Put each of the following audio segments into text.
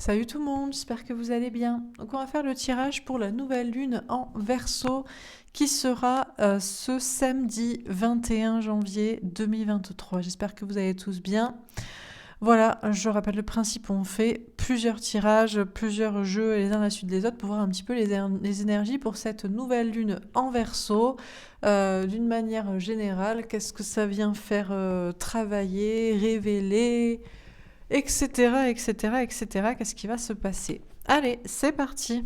Salut tout le monde, j'espère que vous allez bien. Donc on va faire le tirage pour la nouvelle lune en Verseau qui sera ce samedi 21 janvier 2023. J'espère que vous allez tous bien. Voilà, je rappelle le principe, on fait plusieurs tirages, plusieurs jeux les uns à la suite des autres pour voir un petit peu les énergies pour cette nouvelle lune en Verseau. D'une manière générale, qu'est-ce que ça vient faire travailler, révéler, etc., etc., etc. Qu'est-ce qui va se passer? Allez, c'est parti.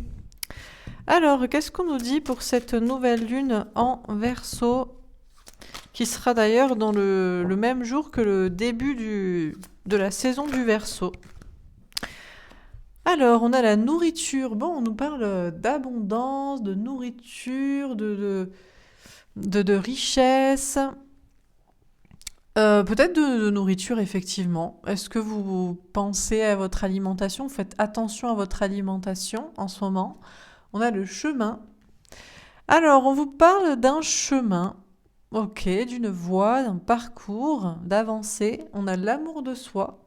Alors, qu'est-ce qu'on nous dit pour cette nouvelle lune en Verseau, qui sera d'ailleurs dans le même jour que le début de la saison du Verseau? Alors, on a la nourriture. Bon, on nous parle d'abondance, de nourriture, de richesse. Peut-être de nourriture, effectivement. Est-ce que vous pensez à votre alimentation? Vous faites attention à votre alimentation en ce moment? On a le chemin. Alors, on vous parle d'un chemin, ok, d'une voie, d'un parcours, d'avancée. On a l'amour de soi.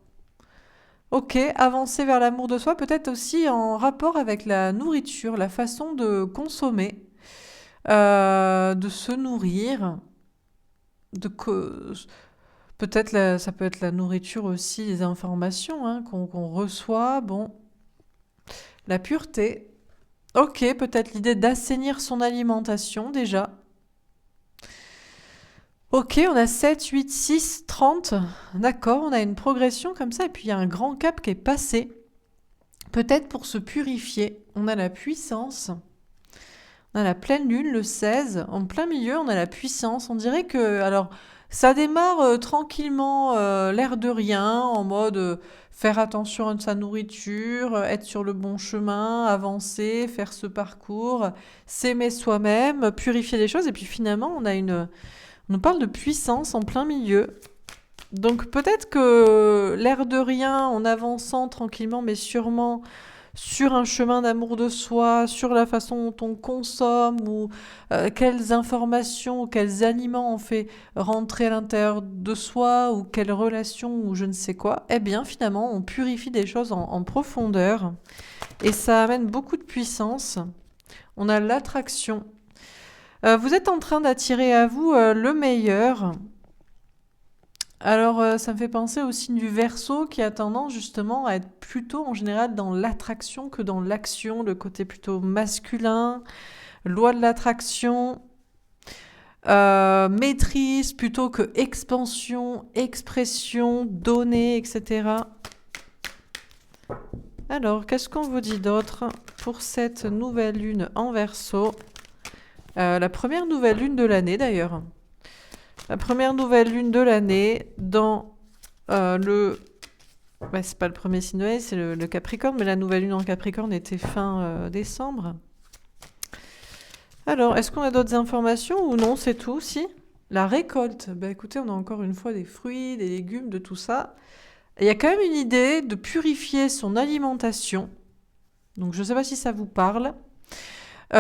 Ok, avancer vers l'amour de soi, peut-être aussi en rapport avec la nourriture, la façon de consommer, de se nourrir, de peut-être ça peut être la nourriture aussi, les informations qu'on reçoit. Bon, la pureté. Ok, peut-être l'idée d'assainir son alimentation déjà. Ok, on a 7, 8, 6, 30. D'accord, on a une progression comme ça et puis il y a un grand cap qui est passé. Peut-être pour se purifier. On a la puissance. On a la pleine lune, le 16. En plein milieu, on a la puissance. On dirait que... Alors, ça démarre tranquillement, l'air de rien, en mode faire attention à sa nourriture, être sur le bon chemin, avancer, faire ce parcours, s'aimer soi-même, purifier les choses. Et puis finalement, on nous parle de puissance en plein milieu. Donc peut-être que l'air de rien, en avançant tranquillement mais sûrement sur un chemin d'amour de soi, sur la façon dont on consomme ou quelles informations ou quels aliments on fait rentrer à l'intérieur de soi ou quelles relations ou je ne sais quoi, eh bien finalement on purifie des choses en profondeur et ça amène beaucoup de puissance. On a l'attraction. Vous êtes en train d'attirer à vous le meilleur. Alors, ça me fait penser au signe du Verseau qui a tendance justement à être plutôt en général dans l'attraction que dans l'action, le côté plutôt masculin, loi de l'attraction, maîtrise plutôt que expansion, expression, donner, etc. Alors, qu'est-ce qu'on vous dit d'autre pour cette nouvelle lune en Verseau? La première nouvelle lune de l'année d'ailleurs. La première nouvelle lune de l'année dans le... c'est pas le premier signe de l'année, c'est le Capricorne, mais la nouvelle lune en Capricorne était fin décembre. Alors, est-ce qu'on a d'autres informations ou non, c'est tout, si? La récolte. Écoutez, on a encore une fois des fruits, des légumes, de tout ça. Il y a quand même une idée de purifier son alimentation. Donc, je ne sais pas si ça vous parle.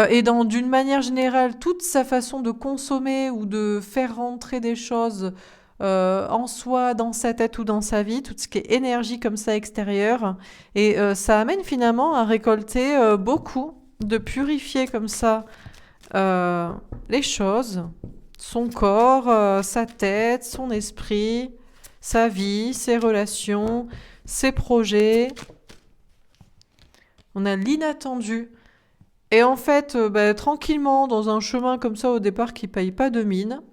Et d'une manière générale, toute sa façon de consommer ou de faire rentrer des choses en soi, dans sa tête ou dans sa vie, tout ce qui est énergie comme ça extérieure. Et ça amène finalement à récolter beaucoup, de purifier comme ça les choses, son corps, sa tête, son esprit, sa vie, ses relations, ses projets. On a l'inattendu. Et en fait, tranquillement, dans un chemin comme ça au départ qui paye pas de mine,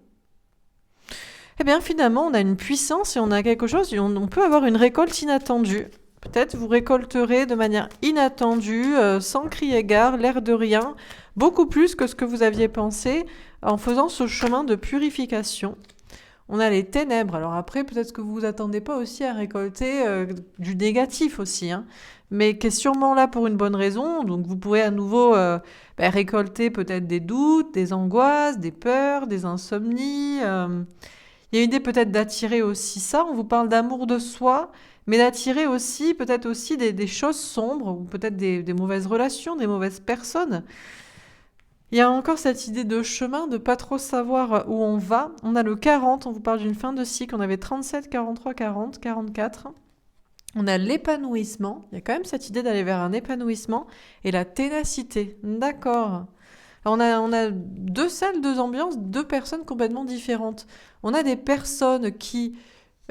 eh bien finalement, on a une puissance et on a quelque chose, on peut avoir une récolte inattendue. Peut-être vous récolterez de manière inattendue, sans crier gare, l'air de rien, beaucoup plus que ce que vous aviez pensé en faisant ce chemin de purification. On a les ténèbres. Alors après, peut-être que vous vous attendez pas aussi à récolter du négatif aussi, mais qui est sûrement là pour une bonne raison. Donc vous pourrez à nouveau récolter peut-être des doutes, des angoisses, des peurs, des insomnies. Il y a une idée peut-être d'attirer aussi ça. On vous parle d'amour de soi, mais d'attirer aussi peut-être aussi des choses sombres ou peut-être des mauvaises relations, des mauvaises personnes. Il y a encore cette idée de chemin, de pas trop savoir où on va. On a le 40, on vous parle d'une fin de cycle. On avait 37, 43, 40, 44. On a l'épanouissement. Il y a quand même cette idée d'aller vers un épanouissement et la ténacité. D'accord. On a deux salles, deux ambiances, deux personnes complètement différentes. On a des personnes qui...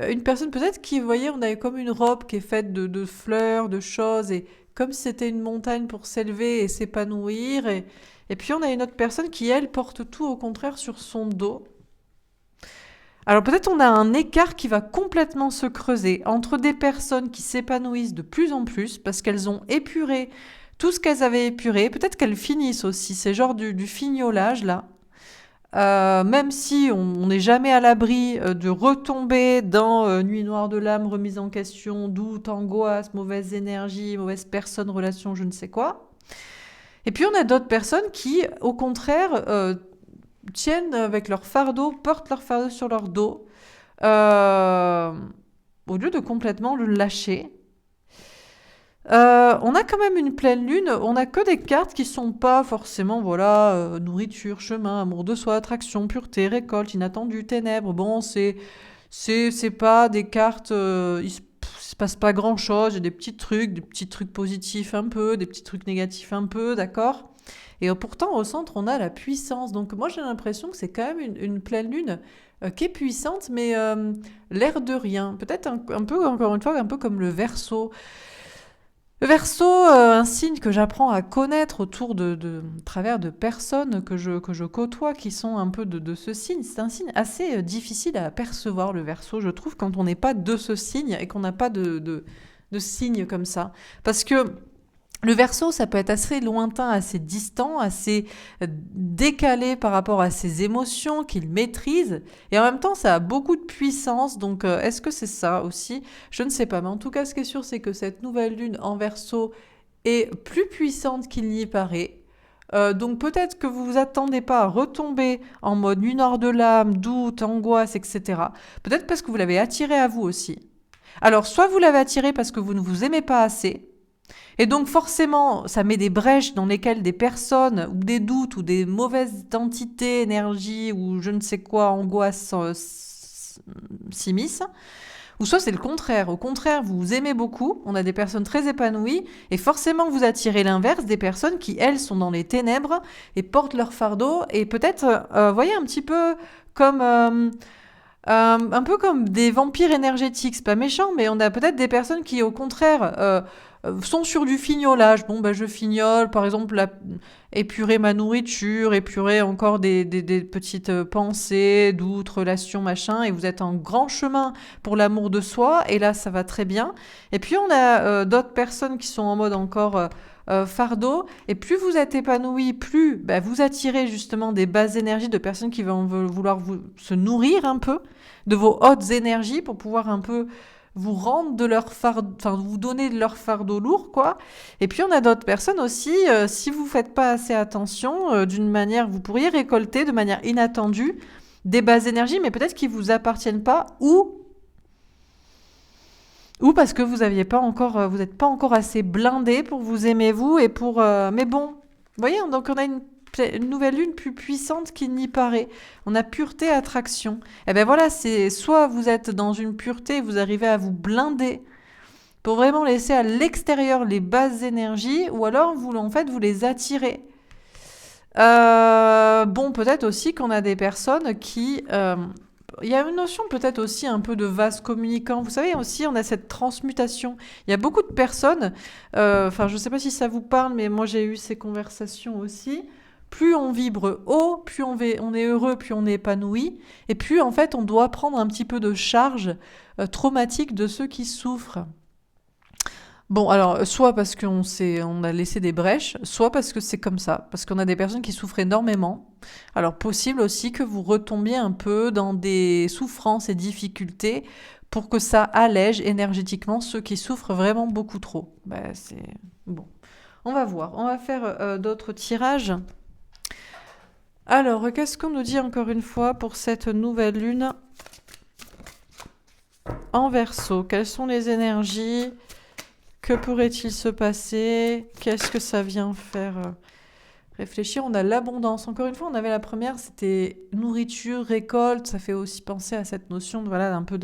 Une personne peut-être qui, vous voyez, on a comme une robe qui est faite de fleurs, de choses, et comme si c'était une montagne pour s'élever et s'épanouir. Et puis on a une autre personne qui, elle, porte tout au contraire sur son dos. Alors peut-être on a un écart qui va complètement se creuser entre des personnes qui s'épanouissent de plus en plus parce qu'elles ont épuré tout ce qu'elles avaient épuré. Peut-être qu'elles finissent aussi, c'est genre du fignolage là. Même si on n'est jamais à l'abri de retomber dans nuit noire de l'âme, remise en question, doute, angoisse, mauvaise énergie, mauvaise personne, relation, je ne sais quoi. Et puis on a d'autres personnes qui, au contraire, tiennent avec leur fardeau, portent leur fardeau sur leur dos, euh, au lieu de complètement le lâcher. On a quand même une pleine lune, on a que des cartes qui sont pas forcément, voilà, nourriture, chemin, amour de soi, attraction, pureté, récolte, inattendu, ténèbres. Bon, c'est pas des cartes, se passe pas grand chose, il y a des petits trucs positifs un peu, des petits trucs négatifs un peu, d'accord? Et pourtant, au centre, on a la puissance. Donc, moi, j'ai l'impression que c'est quand même une pleine lune qui est puissante, mais l'air de rien. Peut-être un peu, encore une fois, un peu comme le Verseau. Le Verseau, un signe que j'apprends à connaître autour à travers de personnes que je côtoie qui sont un peu de ce signe. C'est un signe assez difficile à percevoir, le Verseau, je trouve, quand on n'est pas de ce signe et qu'on n'a pas de signe comme ça. Parce que le Verseau, ça peut être assez lointain, assez distant, assez décalé par rapport à ses émotions qu'il maîtrise. Et en même temps, ça a beaucoup de puissance. Donc, est-ce que c'est ça aussi? Je ne sais pas. Mais en tout cas, ce qui est sûr, c'est que cette nouvelle lune en Verseau est plus puissante qu'il n'y paraît. Donc peut-être que vous vous attendez pas à retomber en mode nuit noire de l'âme, doute, angoisse, etc. Peut-être parce que vous l'avez attiré à vous aussi. Alors, soit vous l'avez attiré parce que vous ne vous aimez pas assez, et donc forcément, ça met des brèches dans lesquelles des personnes ou des doutes ou des mauvaises entités, énergies ou je ne sais quoi, angoisse s'immiscent. Ou soit c'est le contraire. Au contraire, vous vous aimez beaucoup, on a des personnes très épanouies, et forcément vous attirez l'inverse, des personnes qui, elles, sont dans les ténèbres et portent leur fardeau, et peut-être, voyez, un petit peu comme... un peu comme des vampires énergétiques, c'est pas méchant, mais on a peut-être des personnes qui, au contraire, sont sur du fignolage. Bon, bah, je fignole, par exemple, épurer ma nourriture, épurer encore des petites pensées, doutes, relations, machin, et vous êtes en grand chemin pour l'amour de soi, et là, ça va très bien. Et puis, on a d'autres personnes qui sont en mode encore... fardeau, et plus vous êtes épanoui, plus bah, vous attirez justement des basses énergies de personnes qui vont vouloir se nourrir un peu de vos hautes énergies pour pouvoir un peu vous rendre de leur fardeau, enfin vous donner de leur fardeau lourd, quoi. Et puis on a d'autres personnes aussi, si vous faites pas assez attention, d'une manière, vous pourriez récolter de manière inattendue des basses énergies, mais peut-être qui vous appartiennent pas, ou parce que vous aviez pas encore, vous n'êtes pas encore assez blindé pour vous aimer vous et pour. Mais bon, vous voyez, donc on a une nouvelle lune plus puissante qu'il n'y paraît. On a pureté, attraction. Et ben voilà, c'est soit vous êtes dans une pureté, et vous arrivez à vous blinder pour vraiment laisser à l'extérieur les basses énergies, ou alors vous en fait vous les attirez. Bon, peut-être aussi qu'on a des personnes qui il y a une notion peut-être aussi un peu de vase communicant. Vous savez aussi, on a cette transmutation. Il y a beaucoup de personnes, enfin je ne sais pas si ça vous parle, mais moi j'ai eu ces conversations aussi. Plus on vibre haut, plus on est heureux, plus on est épanoui, et plus en fait on doit prendre un petit peu de charge traumatique de ceux qui souffrent. Bon, alors, soit parce on a laissé des brèches, soit parce que c'est comme ça, parce qu'on a des personnes qui souffrent énormément. Alors, possible aussi que vous retombiez un peu dans des souffrances et difficultés pour que ça allège énergétiquement ceux qui souffrent vraiment beaucoup trop. Ben, c'est... Bon, on va voir. On va faire d'autres tirages. Alors, qu'est-ce qu'on nous dit encore une fois pour cette nouvelle lune en Verseau? Quelles sont les énergies? Que pourrait-il se passer? Qu'est-ce que ça vient faire réfléchir? On a l'abondance. Encore une fois, on avait la première, c'était nourriture, récolte. Ça fait aussi penser à cette notion de, voilà, un peu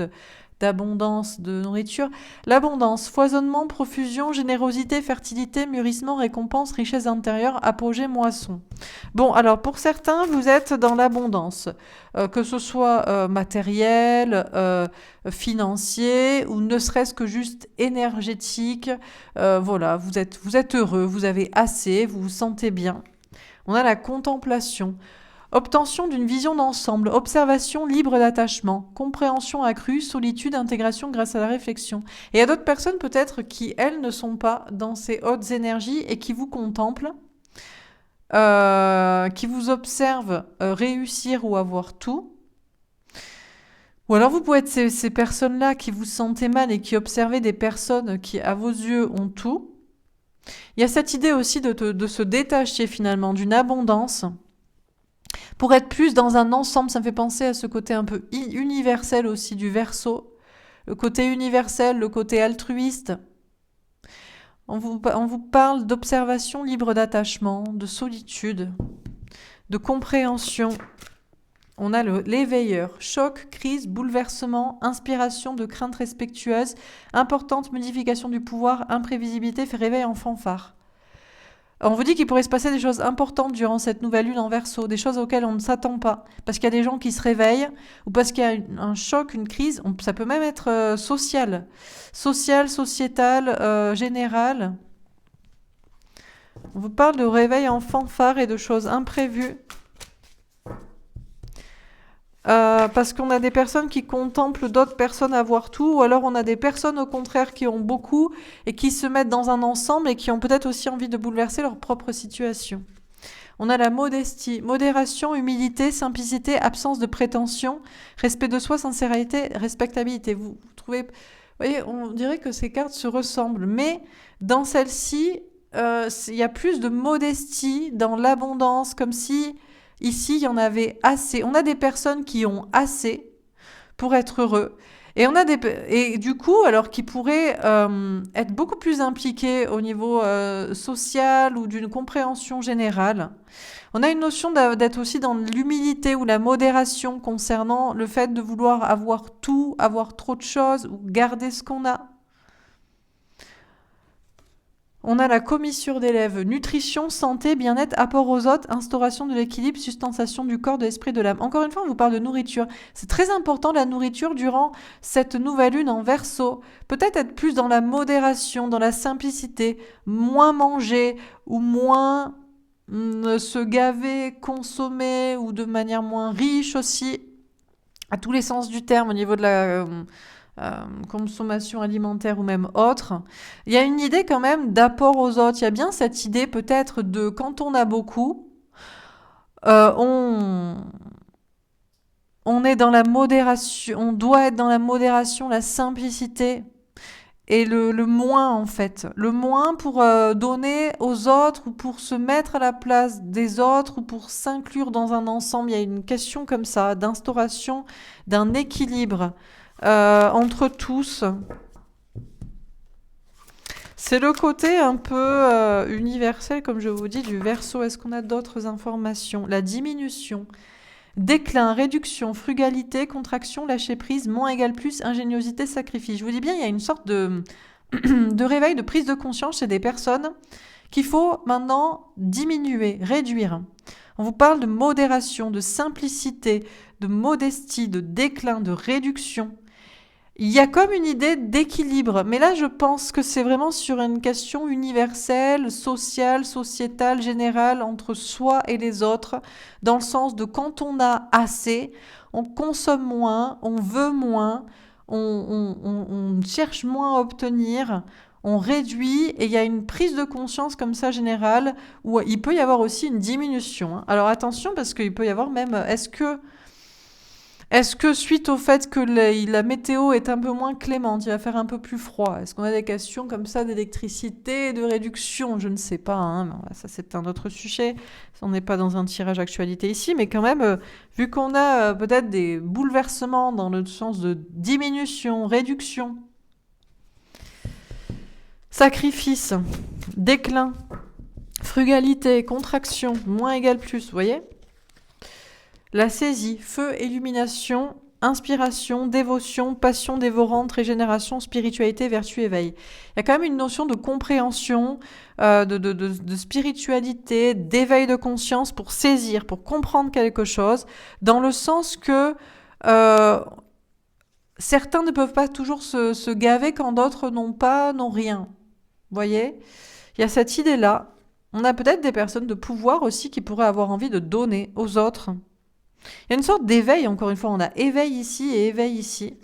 d'abondance, de nourriture. L'abondance, foisonnement, profusion, générosité, fertilité, mûrissement, récompense, richesse intérieure, apogée, moisson. Bon, alors pour certains, vous êtes dans l'abondance, que ce soit matériel, financier ou ne serait-ce que juste énergétique. Voilà, vous êtes heureux, vous avez assez, vous vous sentez bien. On a la contemplation. Obtention d'une vision d'ensemble, observation libre d'attachement, compréhension accrue, solitude, intégration grâce à la réflexion. Et il y a d'autres personnes peut-être qui, elles, ne sont pas dans ces hautes énergies et qui vous contemplent, qui vous observent réussir ou avoir tout. Ou alors vous pouvez être ces personnes-là qui vous sentez mal et qui observez des personnes qui, à vos yeux, ont tout. Il y a cette idée aussi de se détacher finalement d'une abondance pour être plus dans un ensemble. Ça me fait penser à ce côté un peu universel aussi du Verseau. Le côté universel, le côté altruiste. On vous parle d'observation libre d'attachement, de solitude, de compréhension. On a l'éveilleur, choc, crise, bouleversement, inspiration de crainte respectueuse, importante modification du pouvoir, imprévisibilité, fait réveil en fanfare. On vous dit qu'il pourrait se passer des choses importantes durant cette nouvelle lune en Verseau, des choses auxquelles on ne s'attend pas, parce qu'il y a des gens qui se réveillent, ou parce qu'il y a un choc, une crise, ça peut même être social, sociétal, général. On vous parle de réveil en fanfare et de choses imprévues. Parce qu'on a des personnes qui contemplent d'autres personnes avoir tout, ou alors on a des personnes au contraire qui ont beaucoup et qui se mettent dans un ensemble et qui ont peut-être aussi envie de bouleverser leur propre situation. On a la modestie, modération, humilité, simplicité, absence de prétention, respect de soi, sincérité, respectabilité. Vous trouvez, vous voyez, on dirait que ces cartes se ressemblent, mais dans celle-ci, il y a plus de modestie, dans l'abondance, comme si ici, il y en avait assez. On a des personnes qui ont assez pour être heureux. Et du coup, alors qui pourraient être beaucoup plus impliqués au niveau social ou d'une compréhension générale. On a une notion d'être aussi dans l'humilité ou la modération concernant le fait de vouloir avoir tout, avoir trop de choses ou garder ce qu'on a. On a la commissure d'élèves, nutrition, santé, bien-être, apport aux autres, instauration de l'équilibre, substantiation du corps, de l'esprit, de l'âme. Encore une fois, on vous parle de nourriture. C'est très important la nourriture durant cette nouvelle lune en Verseau. Peut-être être plus dans la modération, dans la simplicité, moins manger ou moins se gaver, consommer ou de manière moins riche aussi, à tous les sens du terme au niveau de la consommation alimentaire ou même autre. Il y a une idée quand même d'apport aux autres. Il y a bien cette idée peut-être de quand on a beaucoup, on est dans la modération, on doit être dans la modération, la simplicité et le moins en fait. Le moins pour donner aux autres ou pour se mettre à la place des autres ou pour s'inclure dans un ensemble. Il y a une question comme ça d'instauration d'un équilibre entre tous. C'est le côté un peu universel, comme je vous dis, du Verseau. Est-ce qu'on a d'autres informations? La diminution, déclin, réduction, frugalité, contraction, lâcher prise, moins égale plus, ingéniosité, sacrifice. Je vous dis bien, il y a une sorte de réveil, de prise de conscience chez des personnes qu'il faut maintenant diminuer, réduire. On vous parle de modération, de simplicité, de modestie, de déclin, de réduction. Il y a comme une idée d'équilibre, mais là je pense que c'est vraiment sur une question universelle, sociale, sociétale, générale, entre soi et les autres, dans le sens de quand on a assez, on consomme moins, on veut moins, on cherche moins à obtenir, on réduit, et il y a une prise de conscience comme ça générale, où il peut y avoir aussi une diminution. Alors attention, parce qu'il peut y avoir même, est-ce que suite au fait que la météo est un peu moins clémente, il va faire un peu plus froid? Est-ce qu'on a des questions comme ça d'électricité, de réduction? Je ne sais pas, hein, ça c'est un autre sujet. On n'est pas dans un tirage actualité ici, mais quand même, vu qu'on a peut-être des bouleversements dans le sens de diminution, réduction, sacrifice, déclin, frugalité, contraction, moins égale plus, vous voyez? La saisie, feu, illumination, inspiration, dévotion, passion dévorante, régénération, spiritualité, vertu, éveil. Il y a quand même une notion de compréhension, de spiritualité, d'éveil de conscience pour saisir, pour comprendre quelque chose, dans le sens que certains ne peuvent pas toujours se gaver quand d'autres n'ont rien. Vous voyez ? Il y a cette idée-là. On a peut-être des personnes de pouvoir aussi qui pourraient avoir envie de donner aux autres. Il y a une sorte d'éveil, encore une fois. On a éveil ici et éveil ici.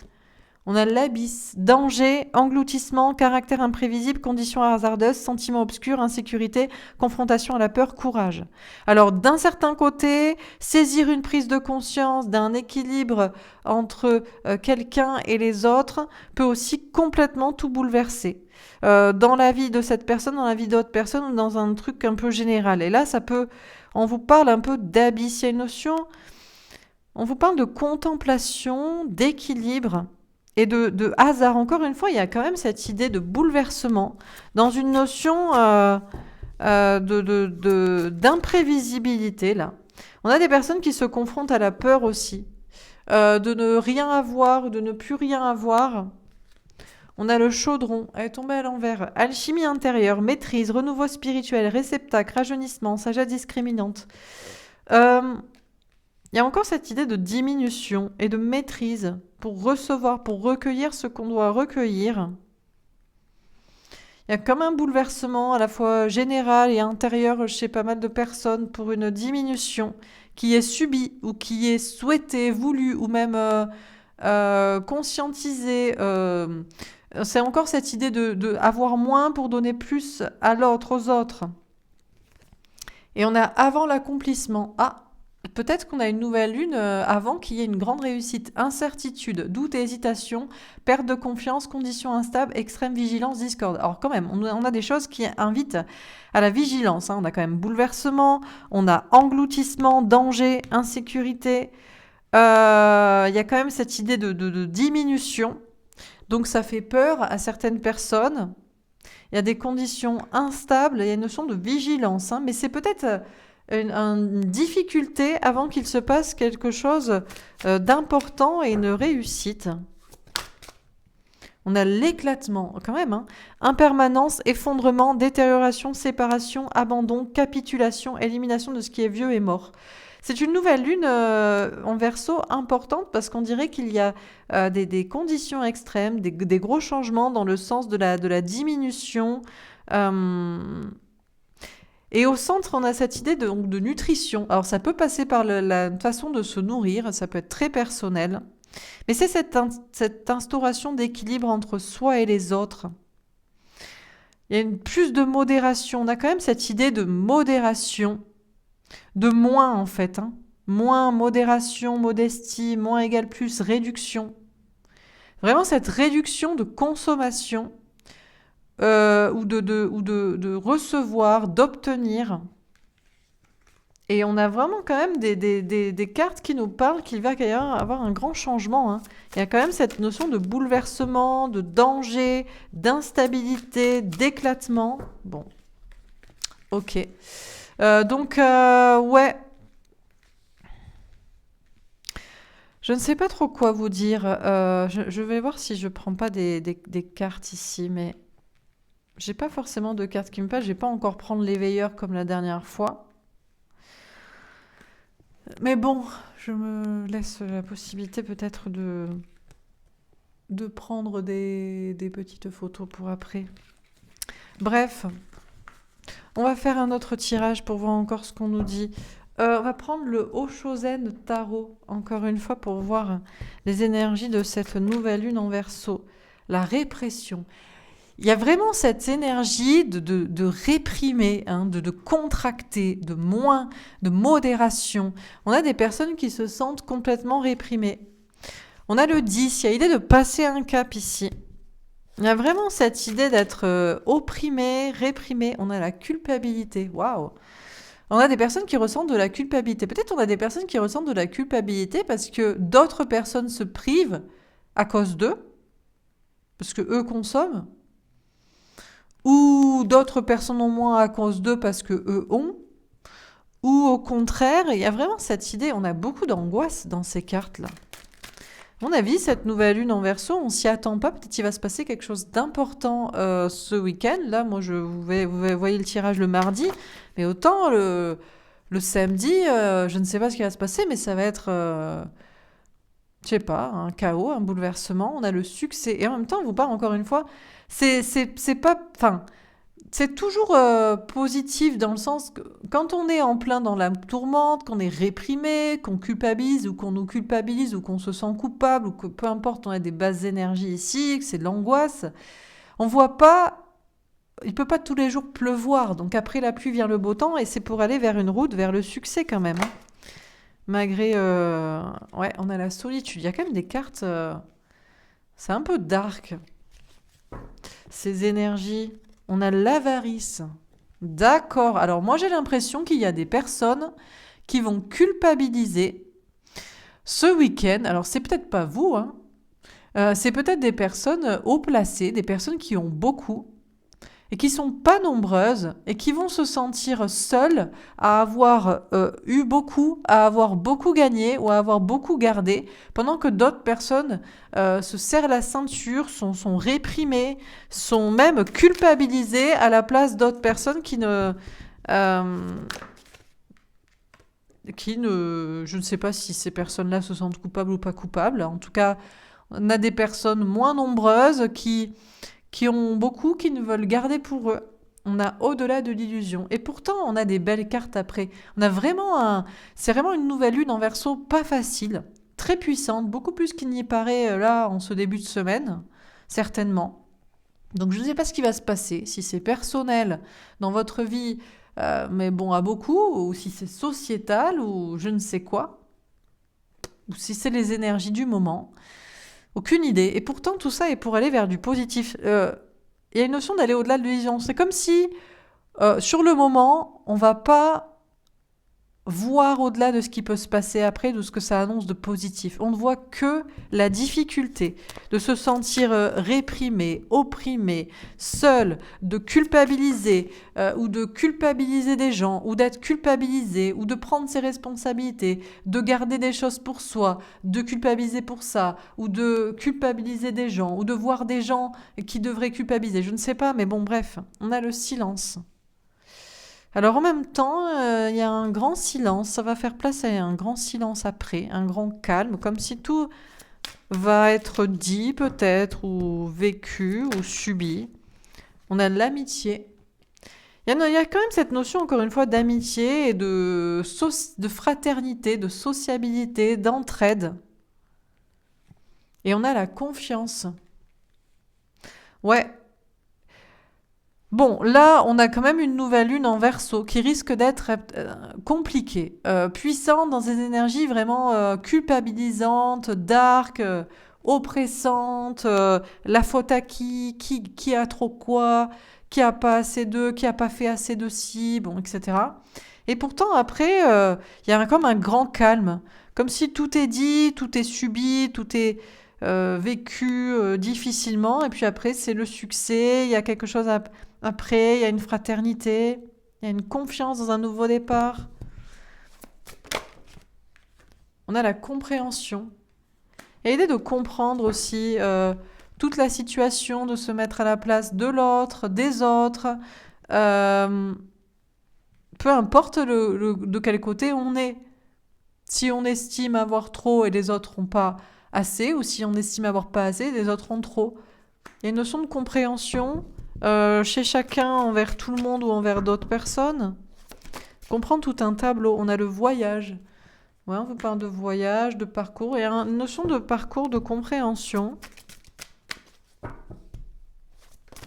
On a l'abysse, danger, engloutissement, caractère imprévisible, conditions hasardeuses, sentiments obscurs, insécurité, confrontation à la peur, courage. Alors, d'un certain côté, saisir une prise de conscience d'un équilibre entre quelqu'un et les autres peut aussi complètement tout bouleverser. Dans la vie de cette personne, dans la vie d'autres personnes, ou dans un truc un peu général. Et là, on vous parle un peu d'abysse, il y a une notion, on vous parle de contemplation, d'équilibre, et de hasard. Encore une fois, il y a quand même cette idée de bouleversement dans une notion d'imprévisibilité, là. On a des personnes qui se confrontent à la peur aussi, de ne rien avoir ou de ne plus rien avoir. On a le chaudron, elle est tombée à l'envers. Alchimie intérieure, maîtrise, renouveau spirituel, réceptacle, rajeunissement, sagesse discriminante. Il y a encore cette idée de diminution et de maîtrise pour recevoir, pour recueillir ce qu'on doit recueillir. Il y a comme un bouleversement à la fois général et intérieur chez pas mal de personnes pour une diminution qui est subie ou qui est souhaitée, voulue ou même conscientisée. C'est encore cette idée de avoir moins pour donner plus à l'autre, aux autres. Et on a avant l'accomplissement. Peut-être qu'on a une nouvelle lune avant qu'il y ait une grande réussite. Incertitude, doute et hésitation, perte de confiance, conditions instables, extrême vigilance, discorde. Alors quand même, on a des choses qui invitent à la vigilance. On a quand même bouleversement, on a engloutissement, danger, insécurité. Il y a quand même cette idée de diminution. Donc ça fait peur à certaines personnes. Il y a des conditions instables, il y a une notion de vigilance. Mais c'est peut-être une difficulté avant qu'il se passe quelque chose d'important et une réussite. On a l'éclatement, quand même. Impermanence, effondrement, détérioration, séparation, abandon, capitulation, élimination de ce qui est vieux et mort. C'est une nouvelle lune en Verseau importante parce qu'on dirait qu'il y a des conditions extrêmes, des gros changements dans le sens de la diminution. Et au centre, on a cette idée de nutrition. Alors ça peut passer par la façon de se nourrir, ça peut être très personnel. Mais c'est cette instauration d'équilibre entre soi et les autres. Il y a plus de modération. On a quand même cette idée de modération. De moins en fait. Moins, modération, modestie, moins égale plus, réduction. Vraiment cette réduction de consommation ou de recevoir, d'obtenir. Et on a vraiment quand même des cartes qui nous parlent qu'il va y avoir un grand changement. Il y a quand même cette notion de bouleversement, de danger, d'instabilité, d'éclatement. Bon, ok. Donc, ouais. Je ne sais pas trop quoi vous dire. Je vais voir si je prends pas des cartes ici, mais j'ai pas forcément de cartes qui me passent. Je vais pas encore prendre l'éveilleur comme la dernière fois. Mais bon, je me laisse la possibilité peut-être de prendre des petites photos pour après. Bref, on va faire un autre tirage pour voir encore ce qu'on nous dit. On va prendre le Oshozen Tarot, encore une fois, pour voir les énergies de cette nouvelle lune en Verseau. La répression. Il y a vraiment cette énergie de réprimer, de contracter, de moins, de modération. On a des personnes qui se sentent complètement réprimées. On a le 10, il y a l'idée de passer un cap ici. Il y a vraiment cette idée d'être opprimé, réprimé. On a la culpabilité. Waouh! On a des personnes qui ressentent de la culpabilité. Peut-être on a des personnes qui ressentent de la culpabilité parce que d'autres personnes se privent à cause d'eux, parce que eux consomment, ou d'autres personnes ont moins à cause d'eux parce que eux ont, ou au contraire, il y a vraiment cette idée, on a beaucoup d'angoisse dans ces cartes-là. À mon avis, cette nouvelle lune en Verseau, on s'y attend pas. Peut-être qu'il va se passer quelque chose d'important ce week-end. Là, moi, vous voyez le tirage le mardi, mais autant le samedi, je ne sais pas ce qui va se passer, mais ça va être, je sais pas, un chaos, un bouleversement. On a le succès. Et en même temps, on vous parle encore une fois, c'est pas, enfin, c'est toujours positif dans le sens que quand on est en plein dans la tourmente, qu'on est réprimé, qu'on culpabilise ou qu'on nous culpabilise ou qu'on se sent coupable ou que peu importe, on a des basses énergies ici, que c'est de l'angoisse, on voit pas, il peut pas tous les jours pleuvoir. Donc après la pluie vient le beau temps et c'est pour aller vers une route, vers le succès quand même, hein. Malgré, ouais, on a la solitude. Il y a quand même des cartes, c'est un peu dark, ces énergies. On a l'avarice. D'accord. Alors moi j'ai l'impression qu'il y a des personnes qui vont culpabiliser ce week-end. Alors c'est peut-être pas vous, hein. C'est peut-être des personnes haut placées, des personnes qui ont beaucoup et qui sont pas nombreuses et qui vont se sentir seules à avoir eu beaucoup, à avoir beaucoup gagné ou à avoir beaucoup gardé, pendant que d'autres personnes se serrent la ceinture, sont réprimées, sont même culpabilisées à la place d'autres personnes je ne sais pas si ces personnes-là se sentent coupables ou pas coupables. En tout cas, on a des personnes moins nombreuses qui ont beaucoup, qui ne veulent garder pour eux. On a au-delà de l'illusion. Et pourtant, on a des belles cartes après. On a vraiment c'est vraiment une nouvelle lune en Verseau, pas facile, très puissante, beaucoup plus qu'il n'y paraît là en ce début de semaine, certainement. Donc je ne sais pas ce qui va se passer, si c'est personnel dans votre vie, mais bon, à beaucoup, ou si c'est sociétal, ou je ne sais quoi, ou si c'est les énergies du moment. Aucune idée. Et pourtant, tout ça est pour aller vers du positif. Il y a une notion d'aller au-delà de l'illusion. C'est comme si, sur le moment, on va pas voir au-delà de ce qui peut se passer après, de ce que ça annonce de positif. On ne voit que la difficulté de se sentir réprimé, opprimé, seul, de culpabiliser ou de culpabiliser des gens, ou d'être culpabilisé, ou de prendre ses responsabilités, de garder des choses pour soi, de culpabiliser pour ça, ou de culpabiliser des gens, ou de voir des gens qui devraient culpabiliser. Je ne sais pas, mais bon, bref, on a le silence. Alors en même temps, il y a un grand silence, ça va faire place à un grand silence après, un grand calme, comme si tout va être dit peut-être, ou vécu, ou subi. On a l'amitié. Il y a quand même cette notion, encore une fois, d'amitié et de fraternité, de sociabilité, d'entraide. Et on a la confiance. Ouais. Bon, là, on a quand même une nouvelle lune en Verseau qui risque d'être compliquée, puissante dans des énergies vraiment culpabilisantes, dark, oppressantes, la faute à qui a trop quoi, qui a pas assez de, qui a pas fait assez de ci, bon, etc. Et pourtant, après, il y a comme un grand calme, comme si tout est dit, tout est subi, tout est vécu difficilement, et puis après, c'est le succès, il y a quelque chose après, il y a une fraternité, il y a une confiance dans un nouveau départ. On a la compréhension. Et l'idée de comprendre aussi toute la situation, de se mettre à la place de l'autre, des autres, peu importe de quel côté on est. Si on estime avoir trop et les autres n'ont pas assez, ou si on estime avoir pas assez et les autres ont trop. Il y a une notion de compréhension chez chacun envers tout le monde ou envers d'autres personnes. Comprendre tout un tableau. On a le voyage. Ouais, on vous parle de voyage, de parcours. Il y a une notion de parcours, de compréhension.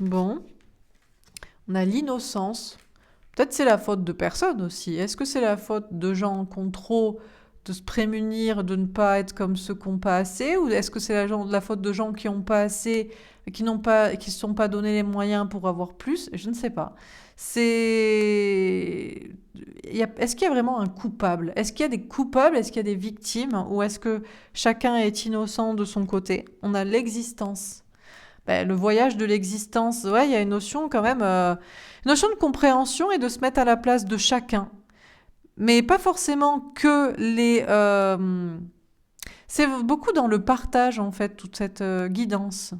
Bon. On a l'innocence. Peut-être c'est la faute de personne aussi. Est-ce que c'est la faute de gens qui ont trop de se prémunir, de ne pas être comme ceux qui n'ont pas assez, ou est-ce que c'est la faute de gens qui n'ont pas assez, qui se sont pas donné les moyens pour avoir plus? Je ne sais pas. Est-ce qu'il y a vraiment un coupable? Est-ce qu'il y a des coupables? Est-ce qu'il y a des victimes? Ou est-ce que chacun est innocent de son côté? On a l'existence. Le voyage de l'existence, ouais, il y a une notion quand même, une notion de compréhension et de se mettre à la place de chacun. Mais pas forcément que C'est beaucoup dans le partage, en fait, toute cette guidance.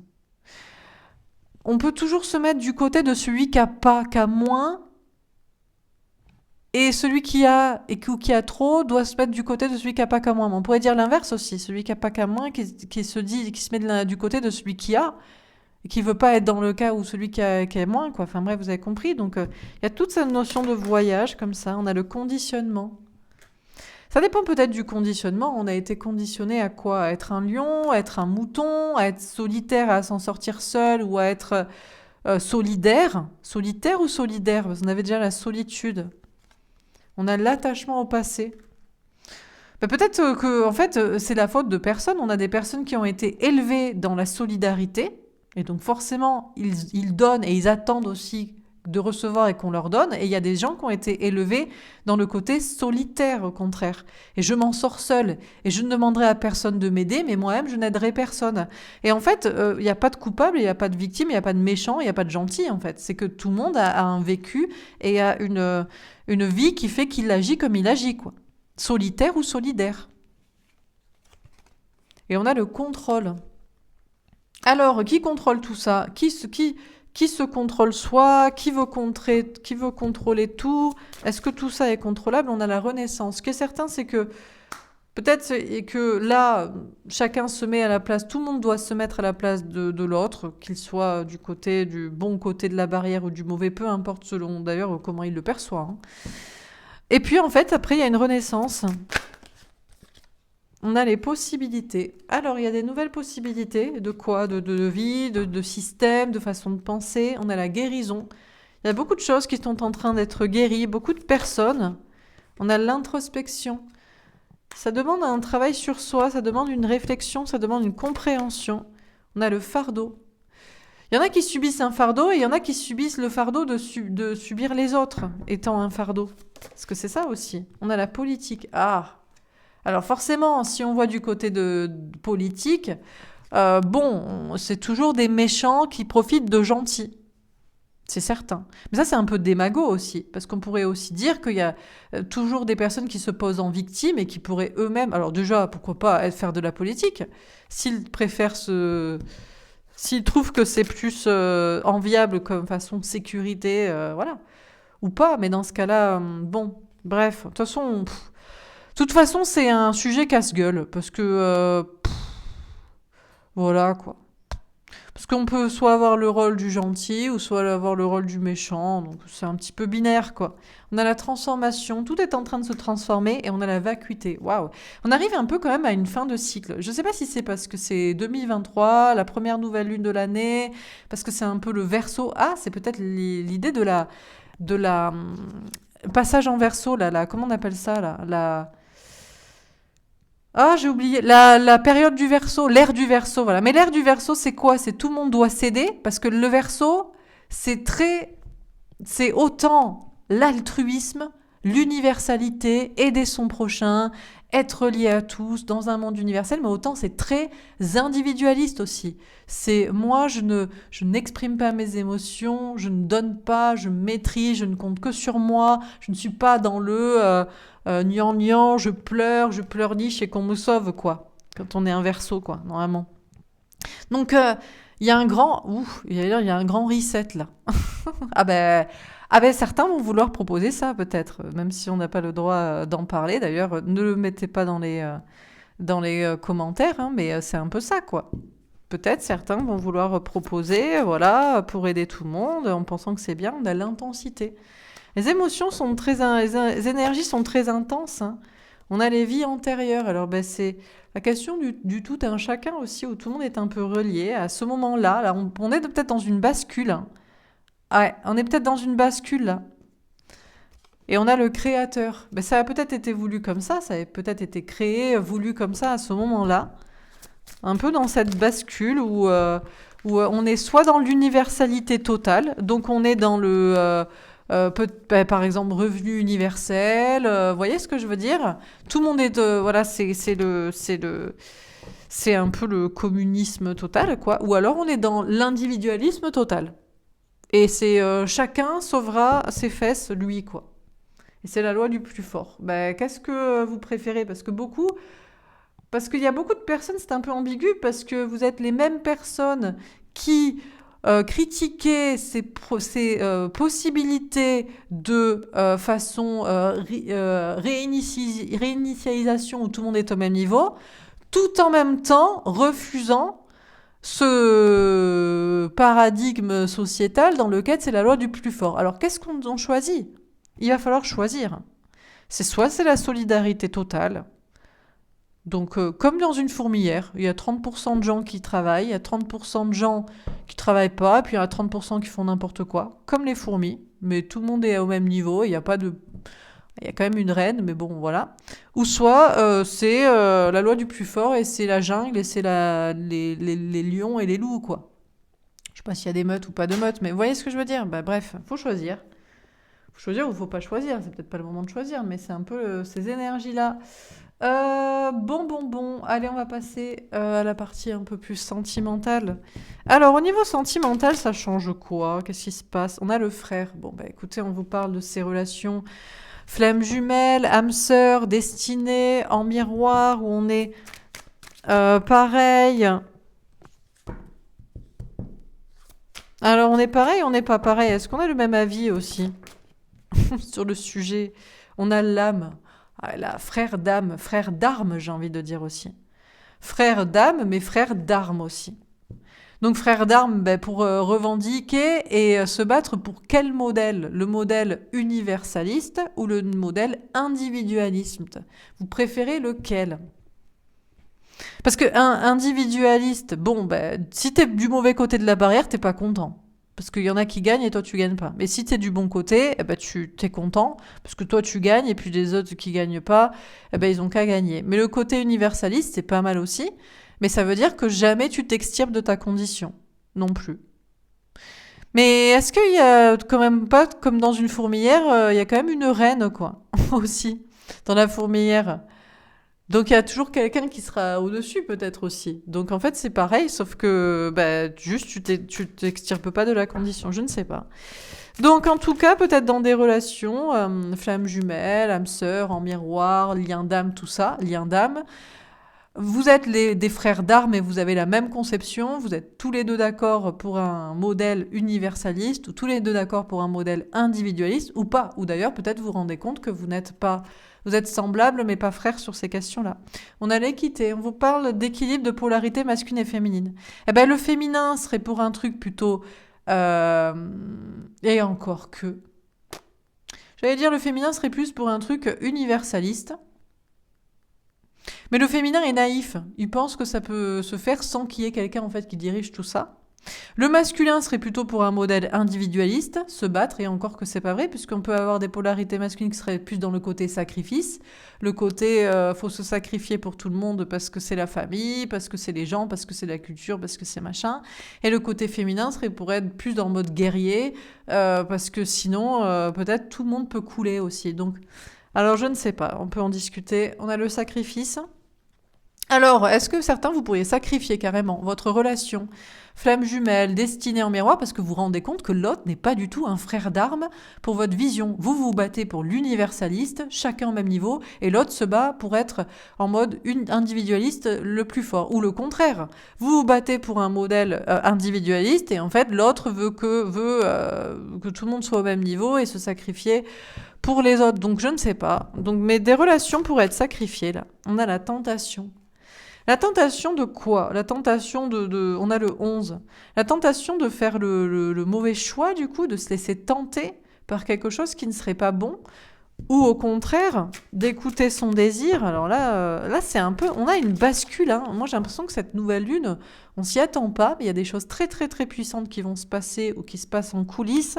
On peut toujours se mettre du côté de celui qui a pas, qui a moins, et celui qui a ou qui a trop doit se mettre du côté de celui qui a pas qu'à moins. Mais on pourrait dire l'inverse aussi, celui qui a pas qu'à moins, qui se met du côté de celui qui a, et qui veut pas être dans le cas où celui qui a moins, quoi. Enfin bref, vous avez compris. Donc il y a toute cette notion de voyage comme ça. On a le conditionnement. Ça dépend peut-être du conditionnement. On a été conditionné à quoi? À être un lion, à être un mouton, à être solitaire, à s'en sortir seul, ou à être solidaire. Solitaire ou solidaire? Parce qu'on avait déjà la solitude. On a l'attachement au passé. Peut-être que, en fait, c'est la faute de personne. On a des personnes qui ont été élevées dans la solidarité. Et donc, forcément, ils donnent et ils attendent aussi de recevoir et qu'on leur donne. Et il y a des gens qui ont été élevés dans le côté solitaire, au contraire. Et je m'en sors seule. Et je ne demanderai à personne de m'aider, mais moi-même, je n'aiderai personne. Et en fait, il n'y a pas de coupable, il n'y a pas de victime, il n'y a pas de méchant, il n'y a pas de gentil, en fait. C'est que tout le monde a un vécu et a une vie qui fait qu'il agit comme il agit, quoi. Solitaire ou solidaire. Et on a le contrôle. Alors, qui contrôle tout ça? Qui se contrôle soi? Qui veut contrôler tout? Est-ce que tout ça est contrôlable? On a la renaissance. Ce qui est certain, c'est que peut-être que là, chacun se met à la place, tout le monde doit se mettre à la place de l'autre, qu'il soit du bon côté de la barrière ou du mauvais, peu importe selon d'ailleurs comment il le perçoit. Hein. Et puis en fait, après, il y a une renaissance. On a les possibilités. Alors, il y a des nouvelles possibilités. De quoi? De vie, de système, de façon de penser. On a la guérison. Il y a beaucoup de choses qui sont en train d'être guéries. Beaucoup de personnes. On a l'introspection. Ça demande un travail sur soi. Ça demande une réflexion. Ça demande une compréhension. On a le fardeau. Il y en a qui subissent un fardeau et il y en a qui subissent le fardeau de subir les autres étant un fardeau. Parce que c'est ça aussi. On a la politique. Ah! Alors forcément, si on voit du côté de politique, c'est toujours des méchants qui profitent de gentils. C'est certain. Mais ça, c'est un peu démago aussi. Parce qu'on pourrait aussi dire qu'il y a toujours des personnes qui se posent en victimes et qui pourraient eux-mêmes... Alors déjà, pourquoi pas faire de la politique? S'ils préfèrent S'ils trouvent que c'est plus enviable comme façon de sécurité, voilà. Ou pas, mais dans ce cas-là, bref. De toute façon, c'est un sujet casse-gueule, parce que... voilà, quoi. Parce qu'on peut soit avoir le rôle du gentil, ou soit avoir le rôle du méchant, donc c'est un petit peu binaire, quoi. On a la transformation, tout est en train de se transformer, et on a la vacuité. Waouh! On arrive un peu quand même à une fin de cycle. Je sais pas si c'est parce que c'est 2023, la première nouvelle lune de l'année, parce que c'est un peu le Verseau. Ah, c'est peut-être l'idée de la passage en Verseau, là, comment on appelle ça, là, Ah, j'ai oublié. La période du Verseau, l'ère du Verseau, voilà. Mais l'ère du Verseau, c'est quoi? C'est tout le monde doit céder, parce que le Verseau, c'est autant l'altruisme, l'universalité, aider son prochain, être lié à tous dans un monde universel, mais autant c'est très individualiste aussi. C'est moi, je n'exprime pas mes émotions, je ne donne pas, je maîtrise, je ne compte que sur moi, je ne suis pas dans le gnangnan, je pleurniche et qu'on me sauve, quoi. Quand on est un Verseau, quoi, normalement. Donc, il y a un grand... il y a un grand reset, là. Certains vont vouloir proposer ça, peut-être, même si on n'a pas le droit d'en parler. D'ailleurs, ne le mettez pas dans les commentaires, hein, mais c'est un peu ça, quoi. Peut-être certains vont vouloir proposer, voilà, pour aider tout le monde, en pensant que c'est bien, on a l'intensité. Les émotions sont les énergies sont très intenses, hein. On a les vies antérieures. Alors, c'est la question du tout à un chacun aussi, où tout le monde est un peu relié. À ce moment-là, là, on est peut-être dans une bascule, hein. Ouais, on est peut-être dans une bascule, là. Et on a le créateur. Ça a peut-être été voulu comme ça a peut-être été créé, voulu comme ça à ce moment-là. Un peu dans cette bascule où on est soit dans l'universalité totale, donc on est dans le... par exemple, revenu universel, vous voyez ce que je veux dire? Tout le monde est voilà, c'est un peu le communisme total, quoi. Ou alors on est dans l'individualisme total. Et c'est chacun sauvera ses fesses, lui, quoi. Et c'est la loi du plus fort. Qu'est-ce que vous préférez? Parce que beaucoup Parce qu'il y a beaucoup de personnes, c'est un peu ambigu, parce que vous êtes les mêmes personnes qui critiquaient ces possibilités de façon réinitialisation où tout le monde est au même niveau, tout en même temps refusant ce paradigme sociétal dans lequel c'est la loi du plus fort. Alors qu'est-ce qu'on choisit? Il va falloir choisir. C'est la solidarité totale. Donc comme dans une fourmilière, il y a 30% de gens qui travaillent, il y a 30% de gens qui travaillent pas, puis il y a 30% qui font n'importe quoi, comme les fourmis, mais tout le monde est au même niveau, il y a pas de... Il y a quand même une reine, mais bon, voilà. Ou soit c'est la loi du plus fort et c'est la jungle et c'est les lions et les loups, quoi. Je sais pas s'il y a des meutes ou pas de meutes, mais vous voyez ce que je veux dire? Bah bref, faut choisir. Faut choisir ou faut pas choisir, c'est peut-être pas le moment de choisir, mais c'est un peu ces énergies-là. Bon. Allez, on va passer à la partie un peu plus sentimentale. Alors, au niveau sentimental, ça change quoi? Qu'est-ce qui se passe? On a le frère. Bon, bah écoutez, on vous parle de ses relations flamme jumelle, âme sœur, destinée, en miroir, où on est pareil. Alors, on est pareil, on n'est pas pareil. Est-ce qu'on a le même avis aussi sur le sujet? On a l'âme. Ah, là, frère d'armes, j'ai envie de dire aussi. Frère d'âme, mais frère d'armes aussi. Donc frère d'armes, ben, pour revendiquer et se battre pour quel modèle? Le modèle universaliste ou le modèle individualiste? Vous préférez lequel? Parce que un individualiste, bon, ben, si t'es du mauvais côté de la barrière, t'es pas content. Parce qu'il y en a qui gagnent et toi tu gagnes pas. Mais si t'es du bon côté, eh ben, t'es content, parce que toi tu gagnes et puis les autres qui gagnent pas, eh ben, ils ont qu'à gagner. Mais le côté universaliste, c'est pas mal aussi. Mais ça veut dire que jamais tu t'extirpes de ta condition. Non plus. Mais est-ce qu'il y a quand même pas, comme dans une fourmilière, il y a quand même une reine, quoi, aussi, dans la fourmilière. Donc il y a toujours quelqu'un qui sera au-dessus peut-être aussi. Donc en fait c'est pareil, sauf que bah, juste tu t'extirpes pas de la condition, je ne sais pas. Donc en tout cas peut-être dans des relations, flamme jumelle, âme sœur, en miroir, lien d'âme, tout ça, lien d'âme. Vous êtes des frères d'armes et vous avez la même conception, vous êtes tous les deux d'accord pour un modèle universaliste ou tous les deux d'accord pour un modèle individualiste ou pas. Ou d'ailleurs peut-être vous vous rendez compte que vous n'êtes pas... Vous êtes semblables mais pas frères sur ces questions-là. On a l'équité, on vous parle d'équilibre de polarité masculine et féminine. Eh ben le féminin serait pour un truc plutôt... Et encore que... J'allais dire le féminin serait plus pour un truc universaliste. Mais le féminin est naïf. Il pense que ça peut se faire sans qu'il y ait quelqu'un en fait qui dirige tout ça. Le masculin serait plutôt pour un modèle individualiste, se battre, et encore que c'est pas vrai, puisqu'on peut avoir des polarités masculines qui seraient plus dans le côté sacrifice, le côté faut se sacrifier pour tout le monde parce que c'est la famille, parce que c'est les gens, parce que c'est la culture, parce que c'est machin, et le côté féminin serait pour être plus dans le mode guerrier, parce que sinon peut-être tout le monde peut couler aussi. Donc, alors je ne sais pas, on peut en discuter. On a le sacrifice. Alors, est-ce que certains, vous pourriez sacrifier carrément votre relation flamme jumelle, destinée en miroir, parce que vous vous rendez compte que l'autre n'est pas du tout un frère d'armes pour votre vision. Vous vous battez pour l'universaliste, chacun au même niveau, et l'autre se bat pour être en mode individualiste le plus fort. Ou le contraire, vous vous battez pour un modèle individualiste, et en fait, l'autre veut que tout le monde soit au même niveau et se sacrifier pour les autres. Donc, je ne sais pas. Donc, mais des relations pourraient être sacrifiées, là. On a la tentation. La tentation de quoi? La tentation on a le 11. La tentation de faire le mauvais choix, du coup, de se laisser tenter par quelque chose qui ne serait pas bon, ou au contraire, d'écouter son désir. Alors là c'est un peu... On a une bascule. Hein. Moi, j'ai l'impression que cette nouvelle lune, on s'y attend pas, mais il y a des choses très, très, très puissantes qui vont se passer ou qui se passent en coulisses.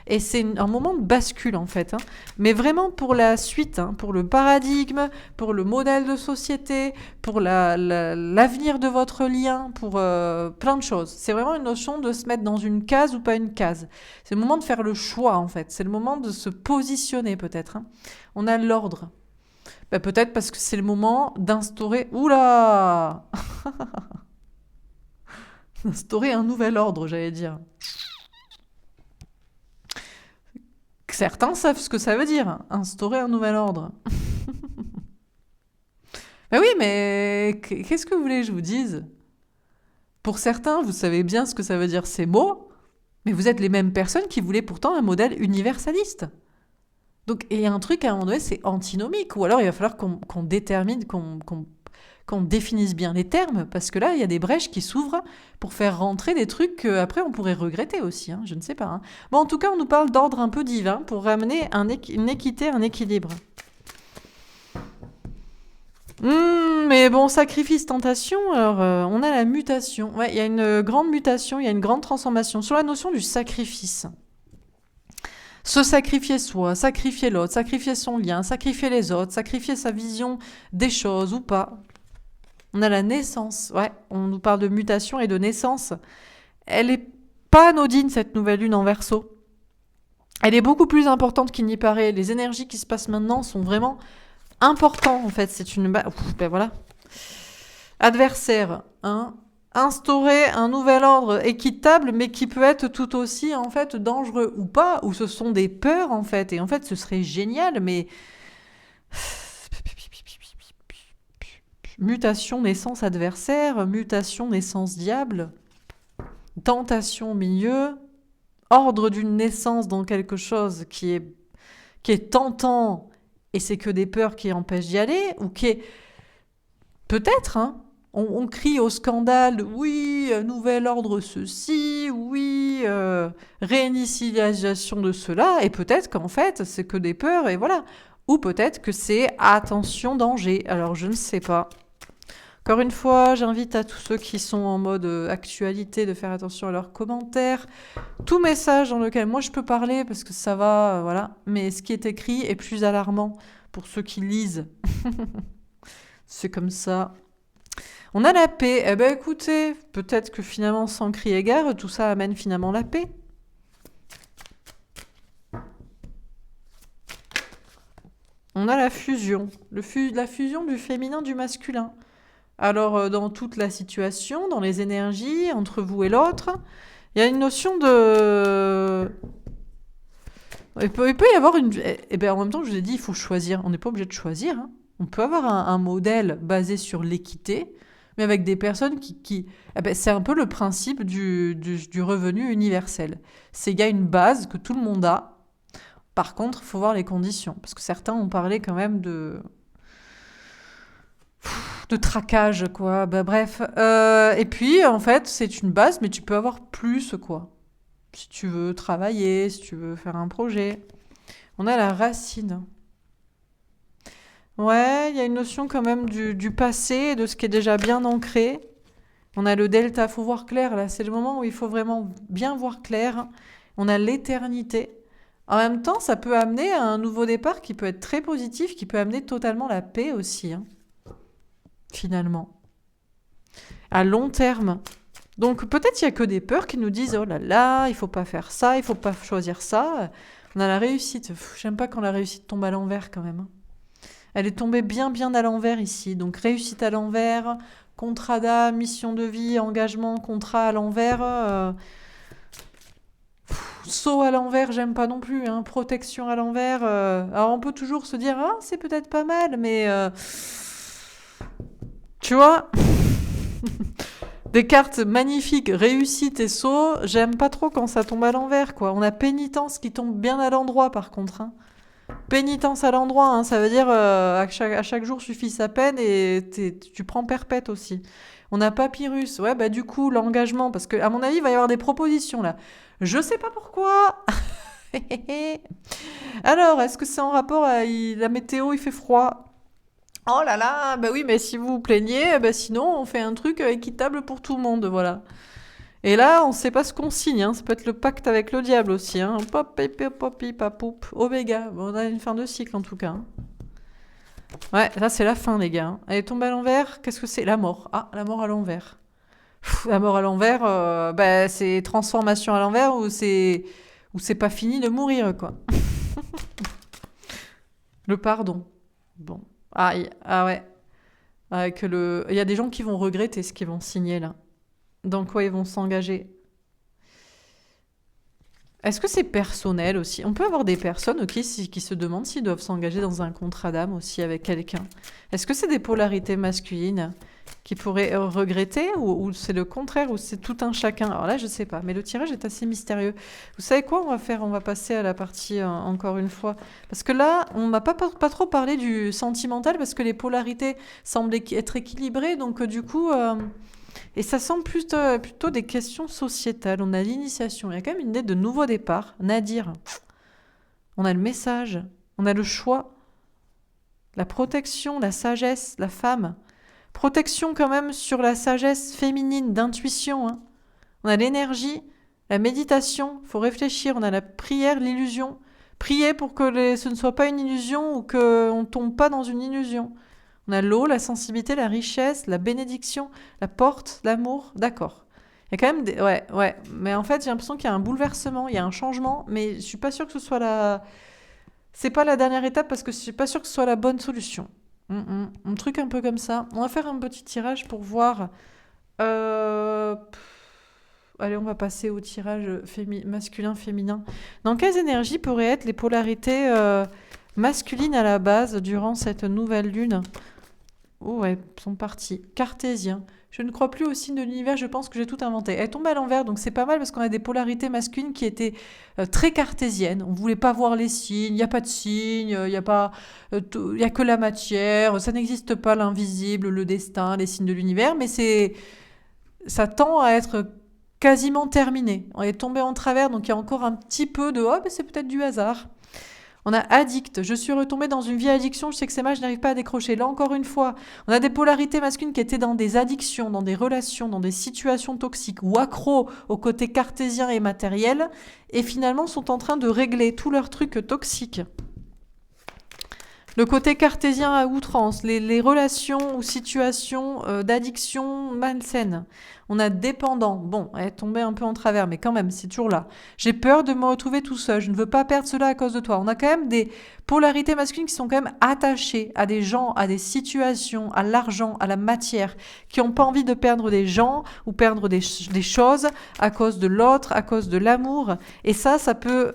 Et c'est un moment de bascule, en fait. Hein. Mais vraiment pour la suite, hein, pour le paradigme, pour le modèle de société, pour l'avenir de votre lien, pour plein de choses. C'est vraiment une notion de se mettre dans une case ou pas une case. C'est le moment de faire le choix, en fait. C'est le moment de se positionner, peut-être. Hein. On a l'ordre. Ben, peut-être parce que c'est le moment d'instaurer... Oula Instaurer un nouvel ordre, j'allais dire. Certains savent ce que ça veut dire, instaurer un nouvel ordre. Ah oui, mais qu'est-ce que vous voulez que je vous dise? Pour certains, vous savez bien ce que ça veut dire ces mots, mais vous êtes les mêmes personnes qui voulaient pourtant un modèle universaliste. Donc, il y a un truc à un moment donné, c'est antinomique. Ou alors, il va falloir qu'on détermine, qu'on définisse bien les termes, parce que là, il y a des brèches qui s'ouvrent pour faire rentrer des trucs qu'après, on pourrait regretter aussi. Hein, je ne sais pas. Hein. Bon, en tout cas, on nous parle d'ordre un peu divin pour ramener une équité, un équilibre. Mais bon, sacrifice, tentation, alors on a la mutation. Ouais, il y a une grande mutation, il y a une grande transformation sur la notion du sacrifice. Se sacrifier soi, sacrifier l'autre, sacrifier son lien, sacrifier les autres, sacrifier sa vision des choses ou pas. On a la naissance, ouais, on nous parle de mutation et de naissance. Elle est pas anodine, cette nouvelle lune en Verseau. Elle est beaucoup plus importante qu'il n'y paraît. Les énergies qui se passent maintenant sont vraiment importantes, en fait. C'est une... ben voilà. Adversaire, hein. Instaurer un nouvel ordre équitable, mais qui peut être tout aussi, en fait, dangereux ou pas, ou ce sont des peurs, en fait. Et en fait, ce serait génial, mais... Mutation, naissance, adversaire, mutation, naissance, diable, tentation au milieu, ordre d'une naissance dans quelque chose qui est tentant, et c'est que des peurs qui empêchent d'y aller, ou qui est... Peut-être, hein, on crie au scandale, oui, nouvel ordre ceci, oui, réinitialisation de cela, et peut-être qu'en fait, c'est que des peurs, et voilà. Ou peut-être que c'est attention, danger. Alors, je ne sais pas. Encore une fois, j'invite à tous ceux qui sont en mode actualité de faire attention à leurs commentaires. Tout message dans lequel moi je peux parler, parce que ça va, voilà. Mais ce qui est écrit est plus alarmant pour ceux qui lisent. C'est comme ça. On a la paix. Eh ben écoutez, peut-être que finalement, sans cri et gare, tout ça amène finalement la paix. On a la fusion. La fusion du féminin du masculin. Alors, dans toute la situation, dans les énergies, entre vous et l'autre, il y a une notion de... Il peut y avoir une... Eh bien, en même temps, je vous ai dit, il faut choisir. On n'est pas obligé de choisir. Hein. On peut avoir un modèle basé sur l'équité, mais avec des personnes qui... Eh ben, c'est un peu le principe du revenu universel. C'est qu'il y a une base que tout le monde a. Par contre, il faut voir les conditions. Parce que certains ont parlé quand même de traquage, quoi. Bah, bref. Et puis, en fait, c'est une base, mais tu peux avoir plus, quoi. Si tu veux travailler, si tu veux faire un projet. On a la racine. Ouais, il y a une notion quand même du passé, de ce qui est déjà bien ancré. On a le delta, faut voir clair, là. C'est le moment où il faut vraiment bien voir clair. On a l'éternité. En même temps, ça peut amener à un nouveau départ qui peut être très positif, qui peut amener totalement la paix aussi, hein, finalement. À long terme. Donc peut-être il n'y a que des peurs qui nous disent oh là là, il faut pas faire ça, il faut pas choisir ça. On a la réussite. J'aime pas quand la réussite tombe à l'envers quand même. Elle est tombée bien bien à l'envers ici. Donc réussite à l'envers, contrat d'âme, mission de vie, engagement, contrat à l'envers. Saut à l'envers, j'aime pas non plus. Hein, protection à l'envers. Alors on peut toujours se dire ah c'est peut-être pas mal, mais tu vois. Des cartes magnifiques, réussite et saut, j'aime pas trop quand ça tombe à l'envers, quoi. On a pénitence qui tombe bien à l'endroit, par contre. Hein. Pénitence à l'endroit, hein, ça veut dire à chaque jour suffit sa peine et tu prends perpète aussi. On a papyrus, ouais, bah du coup, l'engagement, parce que à mon avis, il va y avoir des propositions, là. Je sais pas pourquoi. Alors, est-ce que c'est en rapport à la météo, il fait froid? Oh là là, bah oui, mais si vous vous plaignez, bah sinon on fait un truc équitable pour tout le monde, voilà. Et là, on sait pas ce qu'on signe, hein. Ça peut être le pacte avec le diable aussi, hein. Pop, pip, pop, pip, papoup. Oméga, bon, on a une fin de cycle en tout cas. Hein. Ouais, là c'est la fin les gars. Hein. Elle est tombée à l'envers, qu'est-ce que c'est? La mort. Ah, la mort à l'envers. La mort à l'envers, bah, c'est transformation à l'envers ou c'est pas fini de mourir, quoi. Le pardon. Bon. Ah ouais. Il y a des gens qui vont regretter ce qu'ils vont signer là. Dans quoi ils vont s'engager. Est-ce que c'est personnel aussi? On peut avoir des personnes qui se demandent s'ils doivent s'engager dans un contrat d'âme aussi avec quelqu'un. Est-ce que c'est des polarités masculines qui pourraient regretter ou c'est le contraire ou c'est tout un chacun? Alors là, je sais pas, mais le tirage est assez mystérieux. Vous savez quoi on va faire? On va passer à la partie encore une fois. Parce que là, on m'a pas trop parlé du sentimental parce que les polarités semblent être équilibrées. Donc du coup... Et ça semble plutôt des questions sociétales. On a l'initiation. Il y a quand même une idée de nouveau départ. Nadir. On a le message. On a le choix. La protection, la sagesse, la femme. Protection quand même sur la sagesse féminine, d'intuition. Hein. On a l'énergie, la méditation. Il faut réfléchir. On a la prière, l'illusion. Prier pour que ce ne soit pas une illusion ou qu'on ne tombe pas dans une illusion. On a l'eau, la sensibilité, la richesse, la bénédiction, la porte, l'amour. D'accord. Il y a quand même des... Ouais. Mais en fait, j'ai l'impression qu'il y a un bouleversement, il y a un changement, mais je suis pas sûre que ce soit la... C'est pas la dernière étape parce que je suis pas sûre que ce soit la bonne solution. Un truc un peu comme ça. On va faire un petit tirage pour voir... Allez, on va passer au tirage masculin-féminin. Dans quelles énergies pourraient être les polarités masculines à la base durant cette nouvelle lune? Oh ouais, sont partis. Cartésien. Je ne crois plus au signe de l'univers, je pense que j'ai tout inventé. Elle tombe à l'envers, donc c'est pas mal parce qu'on a des polarités masculines qui étaient très cartésiennes. On voulait pas voir les signes, il n'y a pas de signes, il n'y a pas, il y a que la matière, ça n'existe pas l'invisible, le destin, les signes de l'univers, mais ça tend à être quasiment terminé. On est tombé en travers, donc il y a encore un petit peu de « oh, mais c'est peut-être du hasard ». On a addict. Je suis retombée dans une vieille addiction. Je sais que c'est mal, je n'arrive pas à décrocher. Là, encore une fois, on a des polarités masculines qui étaient dans des addictions, dans des relations, dans des situations toxiques ou accros au côté cartésien et matériel et finalement sont en train de régler tous leurs trucs toxiques. Le côté cartésien à outrance, les relations ou situations d'addiction malsaines. On a dépendant. Bon, elle est tombée un peu en travers, mais quand même, c'est toujours là. J'ai peur de me retrouver tout seul. Je ne veux pas perdre cela à cause de toi. On a quand même des polarités masculines qui sont quand même attachées à des gens, à des situations, à l'argent, à la matière, qui n'ont pas envie de perdre des gens ou perdre des choses à cause de l'autre, à cause de l'amour. Et ça peut...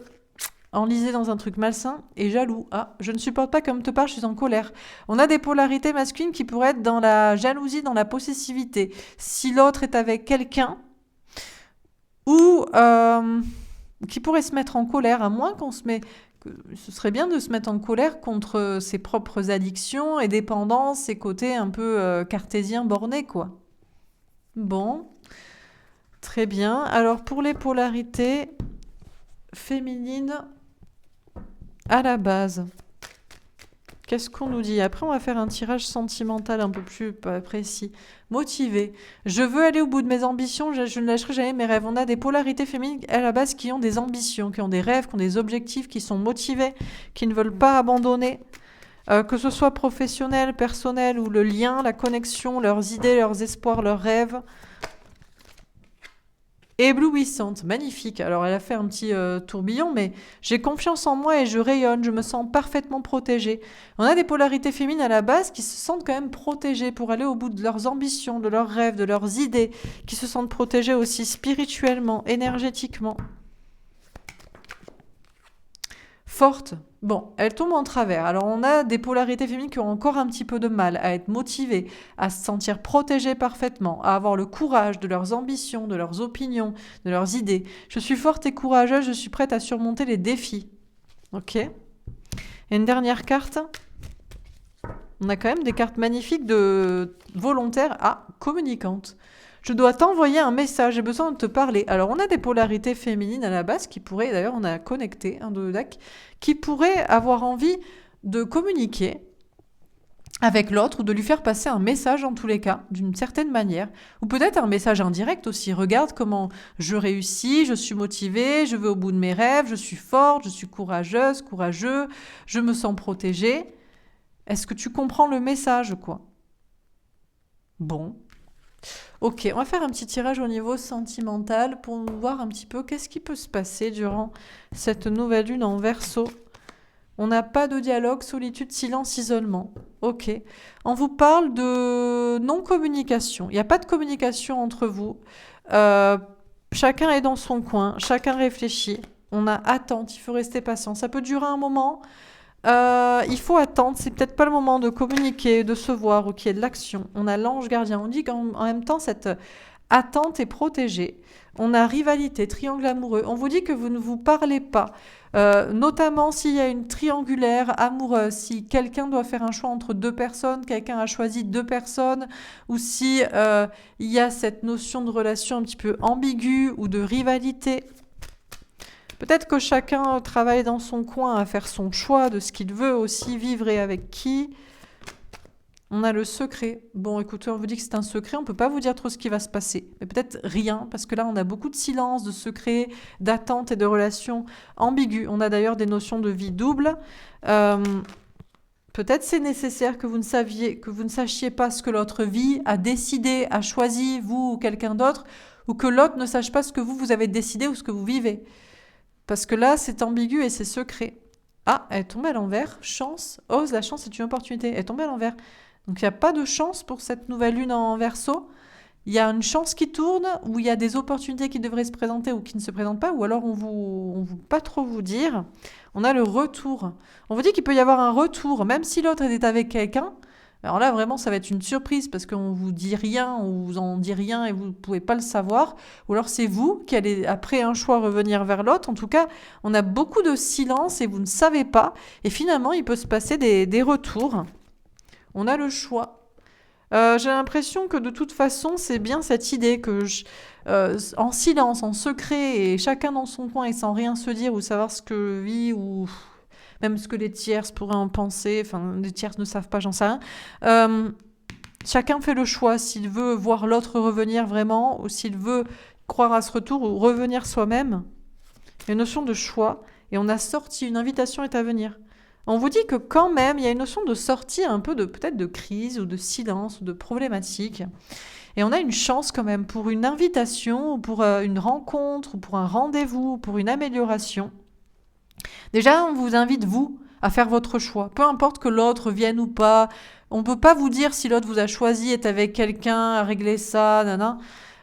enlisé dans un truc malsain et jaloux. Ah, je ne supporte pas comme te parle, je suis en colère. On a des polarités masculines qui pourraient être dans la jalousie, dans la possessivité. Si l'autre est avec quelqu'un ou qui pourrait se mettre en colère, à moins qu'on se met... Ce serait bien de se mettre en colère contre ses propres addictions et dépendances, ses côtés un peu cartésiens bornés, quoi. Bon, très bien. Alors, pour les polarités féminines... à la base, qu'est-ce qu'on nous dit? Après, on va faire un tirage sentimental un peu plus précis. Motivé. Je veux aller au bout de mes ambitions, je ne lâcherai jamais mes rêves. On a des polarités féminines à la base qui ont des ambitions, qui ont des rêves, qui ont des objectifs, qui sont motivés, qui ne veulent pas abandonner. Que ce soit professionnel, personnel ou le lien, la connexion, leurs idées, leurs espoirs, leurs rêves. Éblouissante, magnifique. Alors elle a fait un petit tourbillon, mais j'ai confiance en moi et je rayonne, je me sens parfaitement protégée. On a des polarités féminines à la base qui se sentent quand même protégées pour aller au bout de leurs ambitions, de leurs rêves, de leurs idées, qui se sentent protégées aussi spirituellement, énergétiquement. Forte. Bon, elle tombe en travers. Alors on a des polarités féminines qui ont encore un petit peu de mal à être motivées, à se sentir protégées parfaitement, à avoir le courage de leurs ambitions, de leurs opinions, de leurs idées. Je suis forte et courageuse, je suis prête à surmonter les défis. Ok. Et une dernière carte. On a quand même des cartes magnifiques de volontaires à communicantes. Je dois t'envoyer un message, j'ai besoin de te parler. Alors, on a des polarités féminines à la base qui pourraient, d'ailleurs, on a connecté un de deck, qui pourraient avoir envie de communiquer avec l'autre ou de lui faire passer un message en tous les cas, d'une certaine manière. Ou peut-être un message indirect aussi. Regarde comment je réussis, je suis motivée, je vais au bout de mes rêves, je suis forte, je suis courageuse, courageux, je me sens protégée. Est-ce que tu comprends le message, quoi? Bon. Ok, on va faire un petit tirage au niveau sentimental pour voir un petit peu qu'est-ce qui peut se passer durant cette nouvelle lune en Verseau. On n'a pas de dialogue, solitude, silence, isolement. Ok. On vous parle de non-communication. Il n'y a pas de communication entre vous. Chacun est dans son coin, chacun réfléchit. On a attente, il faut rester patient. Ça peut durer un moment. Il faut attendre, c'est peut-être pas le moment de communiquer, de se voir ou qu'il y ait de l'action. On a l'ange gardien. On dit qu'en même temps, cette attente est protégée. On a rivalité, triangle amoureux. On vous dit que vous ne vous parlez pas. Notamment s'il y a une triangulaire amoureuse, si quelqu'un doit faire un choix entre deux personnes, quelqu'un a choisi deux personnes, ou si il y a cette notion de relation un petit peu ambiguë ou de rivalité. Peut-être que chacun travaille dans son coin à faire son choix de ce qu'il veut aussi vivre et avec qui. On a le secret. Bon, écoutez, on vous dit que c'est un secret, on ne peut pas vous dire trop ce qui va se passer. Mais peut-être rien, parce que là, on a beaucoup de silence, de secret, d'attente et de relations ambiguës. On a d'ailleurs des notions de vie double. Peut-être c'est nécessaire que vous ne sachiez pas ce que l'autre vit, a décidé, a choisi, vous ou quelqu'un d'autre, ou que l'autre ne sache pas ce que vous avez décidé ou ce que vous vivez. Parce que là, c'est ambigu et c'est secret. Ah, elle est tombée à l'envers. Chance. Ose, la chance est une opportunité. Elle est tombée à l'envers. Donc, il n'y a pas de chance pour cette nouvelle lune en Verseau. Il y a une chance qui tourne, ou il y a des opportunités qui devraient se présenter ou qui ne se présentent pas, ou alors on vous pas trop vous dire. On a le retour. On vous dit qu'il peut y avoir un retour, même si l'autre est avec quelqu'un. Alors là, vraiment, ça va être une surprise parce qu'on vous dit rien, on vous en dit rien et vous ne pouvez pas le savoir. Ou alors c'est vous qui allez, après un choix, revenir vers l'autre. En tout cas, on a beaucoup de silence et vous ne savez pas. Et finalement, il peut se passer des retours. On a le choix. J'ai l'impression que de toute façon, c'est bien cette idée que en silence, en secret, et chacun dans son coin et sans rien se dire ou savoir ce que vit ou même ce que les tierces pourraient en penser, enfin les tierces ne savent pas, j'en sais rien. Chacun fait le choix s'il veut voir l'autre revenir vraiment ou s'il veut croire à ce retour ou revenir soi-même. Il y a une notion de choix et on a sorti, une invitation est à venir. On vous dit que quand même, il y a une notion de sortie un peu de peut-être de crise ou de silence ou de problématique. Et on a une chance quand même pour une invitation ou pour une rencontre ou pour un rendez-vous ou pour une amélioration. Déjà, on vous invite, vous, à faire votre choix. Peu importe que l'autre vienne ou pas. On ne peut pas vous dire si l'autre vous a choisi, est avec quelqu'un, a réglé ça, nanana.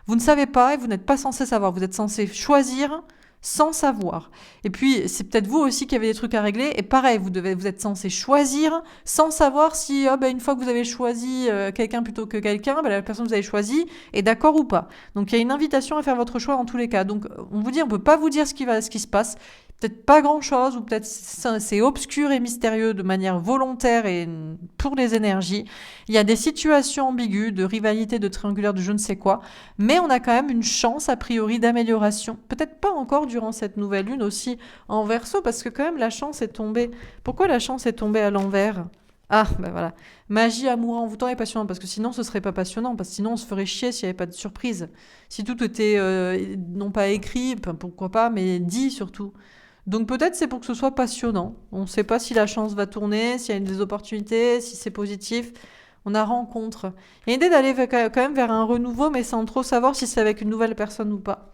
Vous ne savez pas et vous n'êtes pas censé savoir. Vous êtes censé choisir sans savoir. Et puis, c'est peut-être vous aussi qui avez des trucs à régler. Et pareil, vous êtes censé choisir sans savoir si, une fois que vous avez choisi quelqu'un plutôt que quelqu'un, la personne que vous avez choisie est d'accord ou pas. Donc, il y a une invitation à faire votre choix dans tous les cas. Donc, on vous dit, on ne peut pas vous dire ce qui se passe. Peut-être pas grand-chose, ou peut-être c'est obscur et mystérieux de manière volontaire et pour les énergies. Il y a des situations ambiguës, de rivalité, de triangulaire, de je ne sais quoi, mais on a quand même une chance, a priori, d'amélioration. Peut-être pas encore durant cette nouvelle lune aussi en Verseau, parce que quand même la chance est tombée. Pourquoi la chance est tombée à l'envers ? Ah, ben voilà. Magie, amour, envoûtant et passionnant, parce que sinon ce serait pas passionnant, parce que sinon on se ferait chier s'il n'y avait pas de surprise. Si tout était non pas écrit, pourquoi pas, mais dit surtout. Donc peut-être c'est pour que ce soit passionnant. On ne sait pas si la chance va tourner, s'il y a des opportunités, si c'est positif. On a rencontre. Il y a une idée d'aller quand même vers un renouveau, mais sans trop savoir si c'est avec une nouvelle personne ou pas.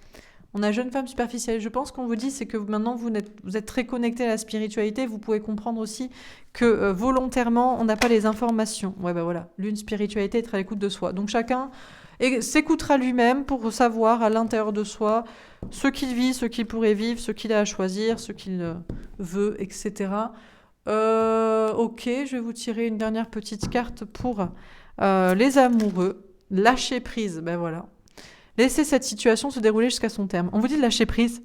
On a jeune femme superficielle. Je pense qu'on vous dit, c'est que maintenant vous êtes très connecté à la spiritualité. Vous pouvez comprendre aussi que volontairement, on n'a pas les informations. Ouais, ben voilà. L'une spiritualité, être à l'écoute de soi. Donc chacun s'écoutera lui-même pour savoir à l'intérieur de soi ce qu'il vit, ce qu'il pourrait vivre, ce qu'il a à choisir, ce qu'il veut, etc. Ok, je vais vous tirer une dernière petite carte pour les amoureux. Lâcher prise, ben voilà. Laissez cette situation se dérouler jusqu'à son terme. On vous dit de lâcher prise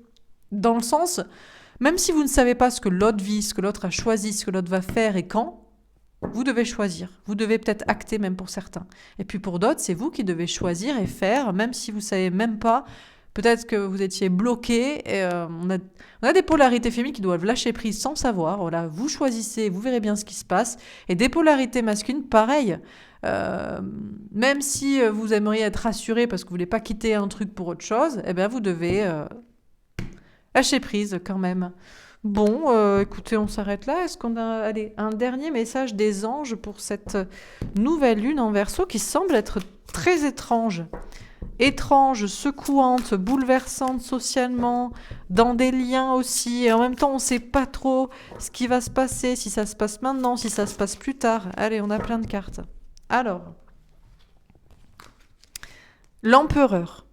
dans le sens, même si vous ne savez pas ce que l'autre vit, ce que l'autre a choisi, ce que l'autre va faire et quand, vous devez choisir. Vous devez peut-être acter même pour certains. Et puis pour d'autres, c'est vous qui devez choisir et faire, même si vous ne savez même pas. Peut-être que vous étiez bloqué. On a des polarités féminines qui doivent lâcher prise sans savoir. Voilà, vous choisissez, vous verrez bien ce qui se passe. Et des polarités masculines, pareil. Même si vous aimeriez être rassuré parce que vous ne voulez pas quitter un truc pour autre chose, eh bien vous devez lâcher prise quand même. Bon, écoutez, on s'arrête là. Est-ce qu'on a un dernier message des anges pour cette nouvelle lune en Verseau qui semble être très étrange. Étrange, secouante, bouleversante socialement, dans des liens aussi. Et en même temps, on ne sait pas trop ce qui va se passer, si ça se passe maintenant, si ça se passe plus tard. Allez, on a plein de cartes. Alors, l'empereur.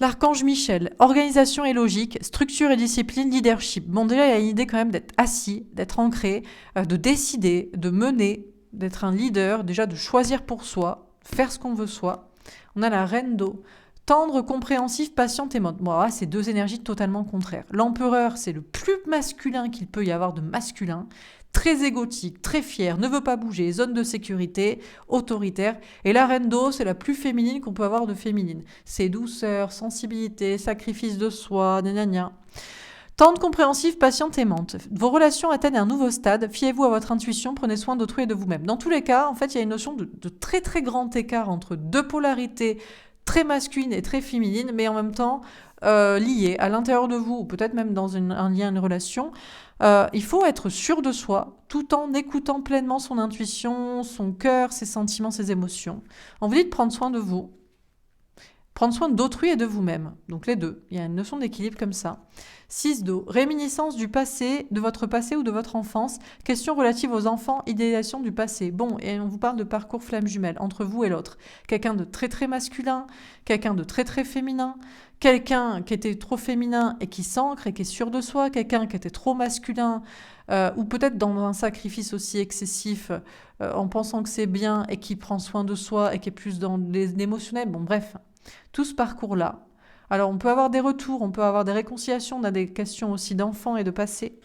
L'archange Michel, organisation et logique, structure et discipline, leadership. Bon, déjà, il y a l'idée quand même d'être assis, d'être ancré, de décider, de mener, d'être un leader, déjà de choisir pour soi, faire ce qu'on veut soi. On a la reine d'eau. Tendre, compréhensif, patiente et mode. Bon, là, c'est deux énergies totalement contraires. L'empereur, c'est le plus masculin qu'il peut y avoir de masculin. Très égotique, très fier, ne veut pas bouger, zone de sécurité, autoritaire. Et la reine d'eau, c'est la plus féminine qu'on peut avoir de féminine. C'est douceur, sensibilité, sacrifice de soi, gna gna. Tendre, compréhensive, patiente, aimante. Vos relations atteignent un nouveau stade. Fiez-vous à votre intuition, prenez soin d'autrui et de vous-même. Dans tous les cas, en fait, il y a une notion de très très grand écart entre deux polarités très masculines et très féminines, mais en même temps liées à l'intérieur de vous, ou peut-être même dans un lien, une relation. Il faut être sûr de soi, tout en écoutant pleinement son intuition, son cœur, ses sentiments, ses émotions. On vous dit de prendre soin de vous, prendre soin d'autrui et de vous-même. Donc les deux. Il y a une notion d'équilibre comme ça. 6 d'eau. Réminiscence du passé, de votre passé ou de votre enfance. Question relative aux enfants, idéalisation du passé. Bon, et on vous parle de parcours flamme jumelle entre vous et l'autre. Quelqu'un de très très masculin, quelqu'un de très très féminin, quelqu'un qui était trop féminin et qui s'ancre et qui est sûr de soi, quelqu'un qui était trop masculin ou peut-être dans un sacrifice aussi excessif en pensant que c'est bien et qui prend soin de soi et qui est plus dans l'émotionnel. Bon, bref, tout ce parcours-là. Alors, on peut avoir des retours, on peut avoir des réconciliations, on a des questions aussi d'enfants et de passé.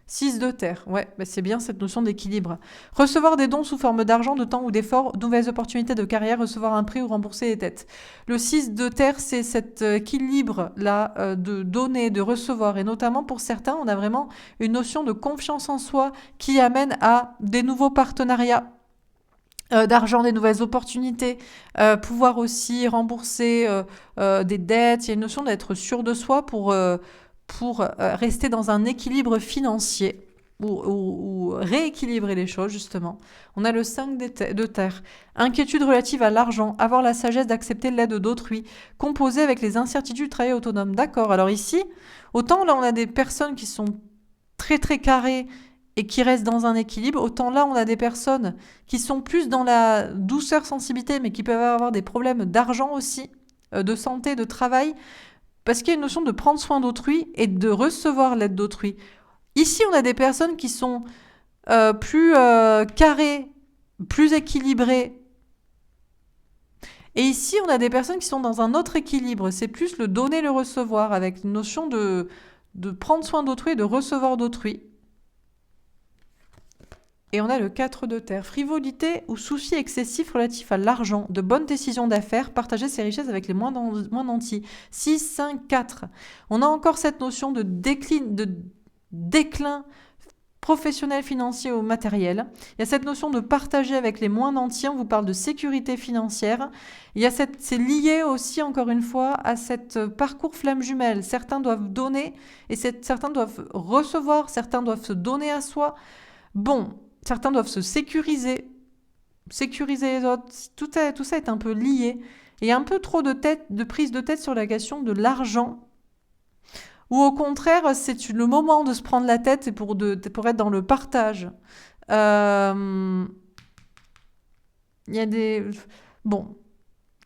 6 de terre, ouais, bah c'est bien cette notion d'équilibre. Recevoir des dons sous forme d'argent, de temps ou d'effort, nouvelles opportunités de carrière, recevoir un prix ou rembourser les dettes. Le 6 de terre, c'est cet équilibre-là de donner, de recevoir. Et notamment pour certains, on a vraiment une notion de confiance en soi qui amène à des nouveaux partenariats. D'argent, des nouvelles opportunités, pouvoir aussi rembourser des dettes. Il y a une notion d'être sûr de soi pour rester dans un équilibre financier ou rééquilibrer les choses, justement. On a le 5 de terre. Inquiétude relative à l'argent, avoir la sagesse d'accepter l'aide d'autrui, composer avec les incertitudes, travailler autonome. D'accord, alors ici, autant là on a des personnes qui sont très très carrées et qui restent dans un équilibre, autant là on a des personnes qui sont plus dans la douceur, sensibilité, mais qui peuvent avoir des problèmes d'argent aussi, de santé, de travail, parce qu'il y a une notion de prendre soin d'autrui et de recevoir l'aide d'autrui. Ici, on a des personnes qui sont plus carrées, plus équilibrées. Et ici, on a des personnes qui sont dans un autre équilibre. C'est plus le donner, le recevoir, avec une notion de prendre soin d'autrui et de recevoir d'autrui. Et on a le 4 de terre. Frivolité ou souci excessif relatif à l'argent, de bonnes décisions d'affaires, partager ses richesses avec les moins nantis. 6, 5, 4. On a encore cette notion de déclin professionnel, financier ou matériel. Il y a cette notion de partager avec les moins nantis. On vous parle de sécurité financière. C'est lié aussi, encore une fois, à cet parcours flamme jumelle. Certains doivent donner et certains doivent recevoir. Certains doivent se donner à soi. Bon, certains doivent se sécuriser les autres. Tout ça est un peu lié. Et un peu trop de prise de tête sur la question de l'argent. Ou au contraire, c'est le moment de se prendre la tête et pour être dans le partage. Il y a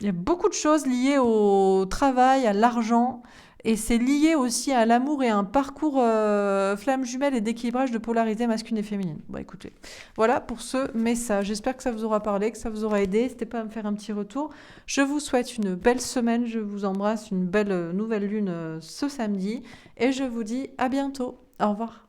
il y a beaucoup de choses liées au travail, à l'argent. Et c'est lié aussi à l'amour et à un parcours flamme jumelle et d'équilibrage de polarité masculine et féminine. Bon, écoutez, voilà pour ce message. J'espère que ça vous aura parlé, que ça vous aura aidé. N'hésitez pas à me faire un petit retour. Je vous souhaite une belle semaine. Je vous embrasse. Une belle nouvelle lune ce samedi. Et je vous dis à bientôt. Au revoir.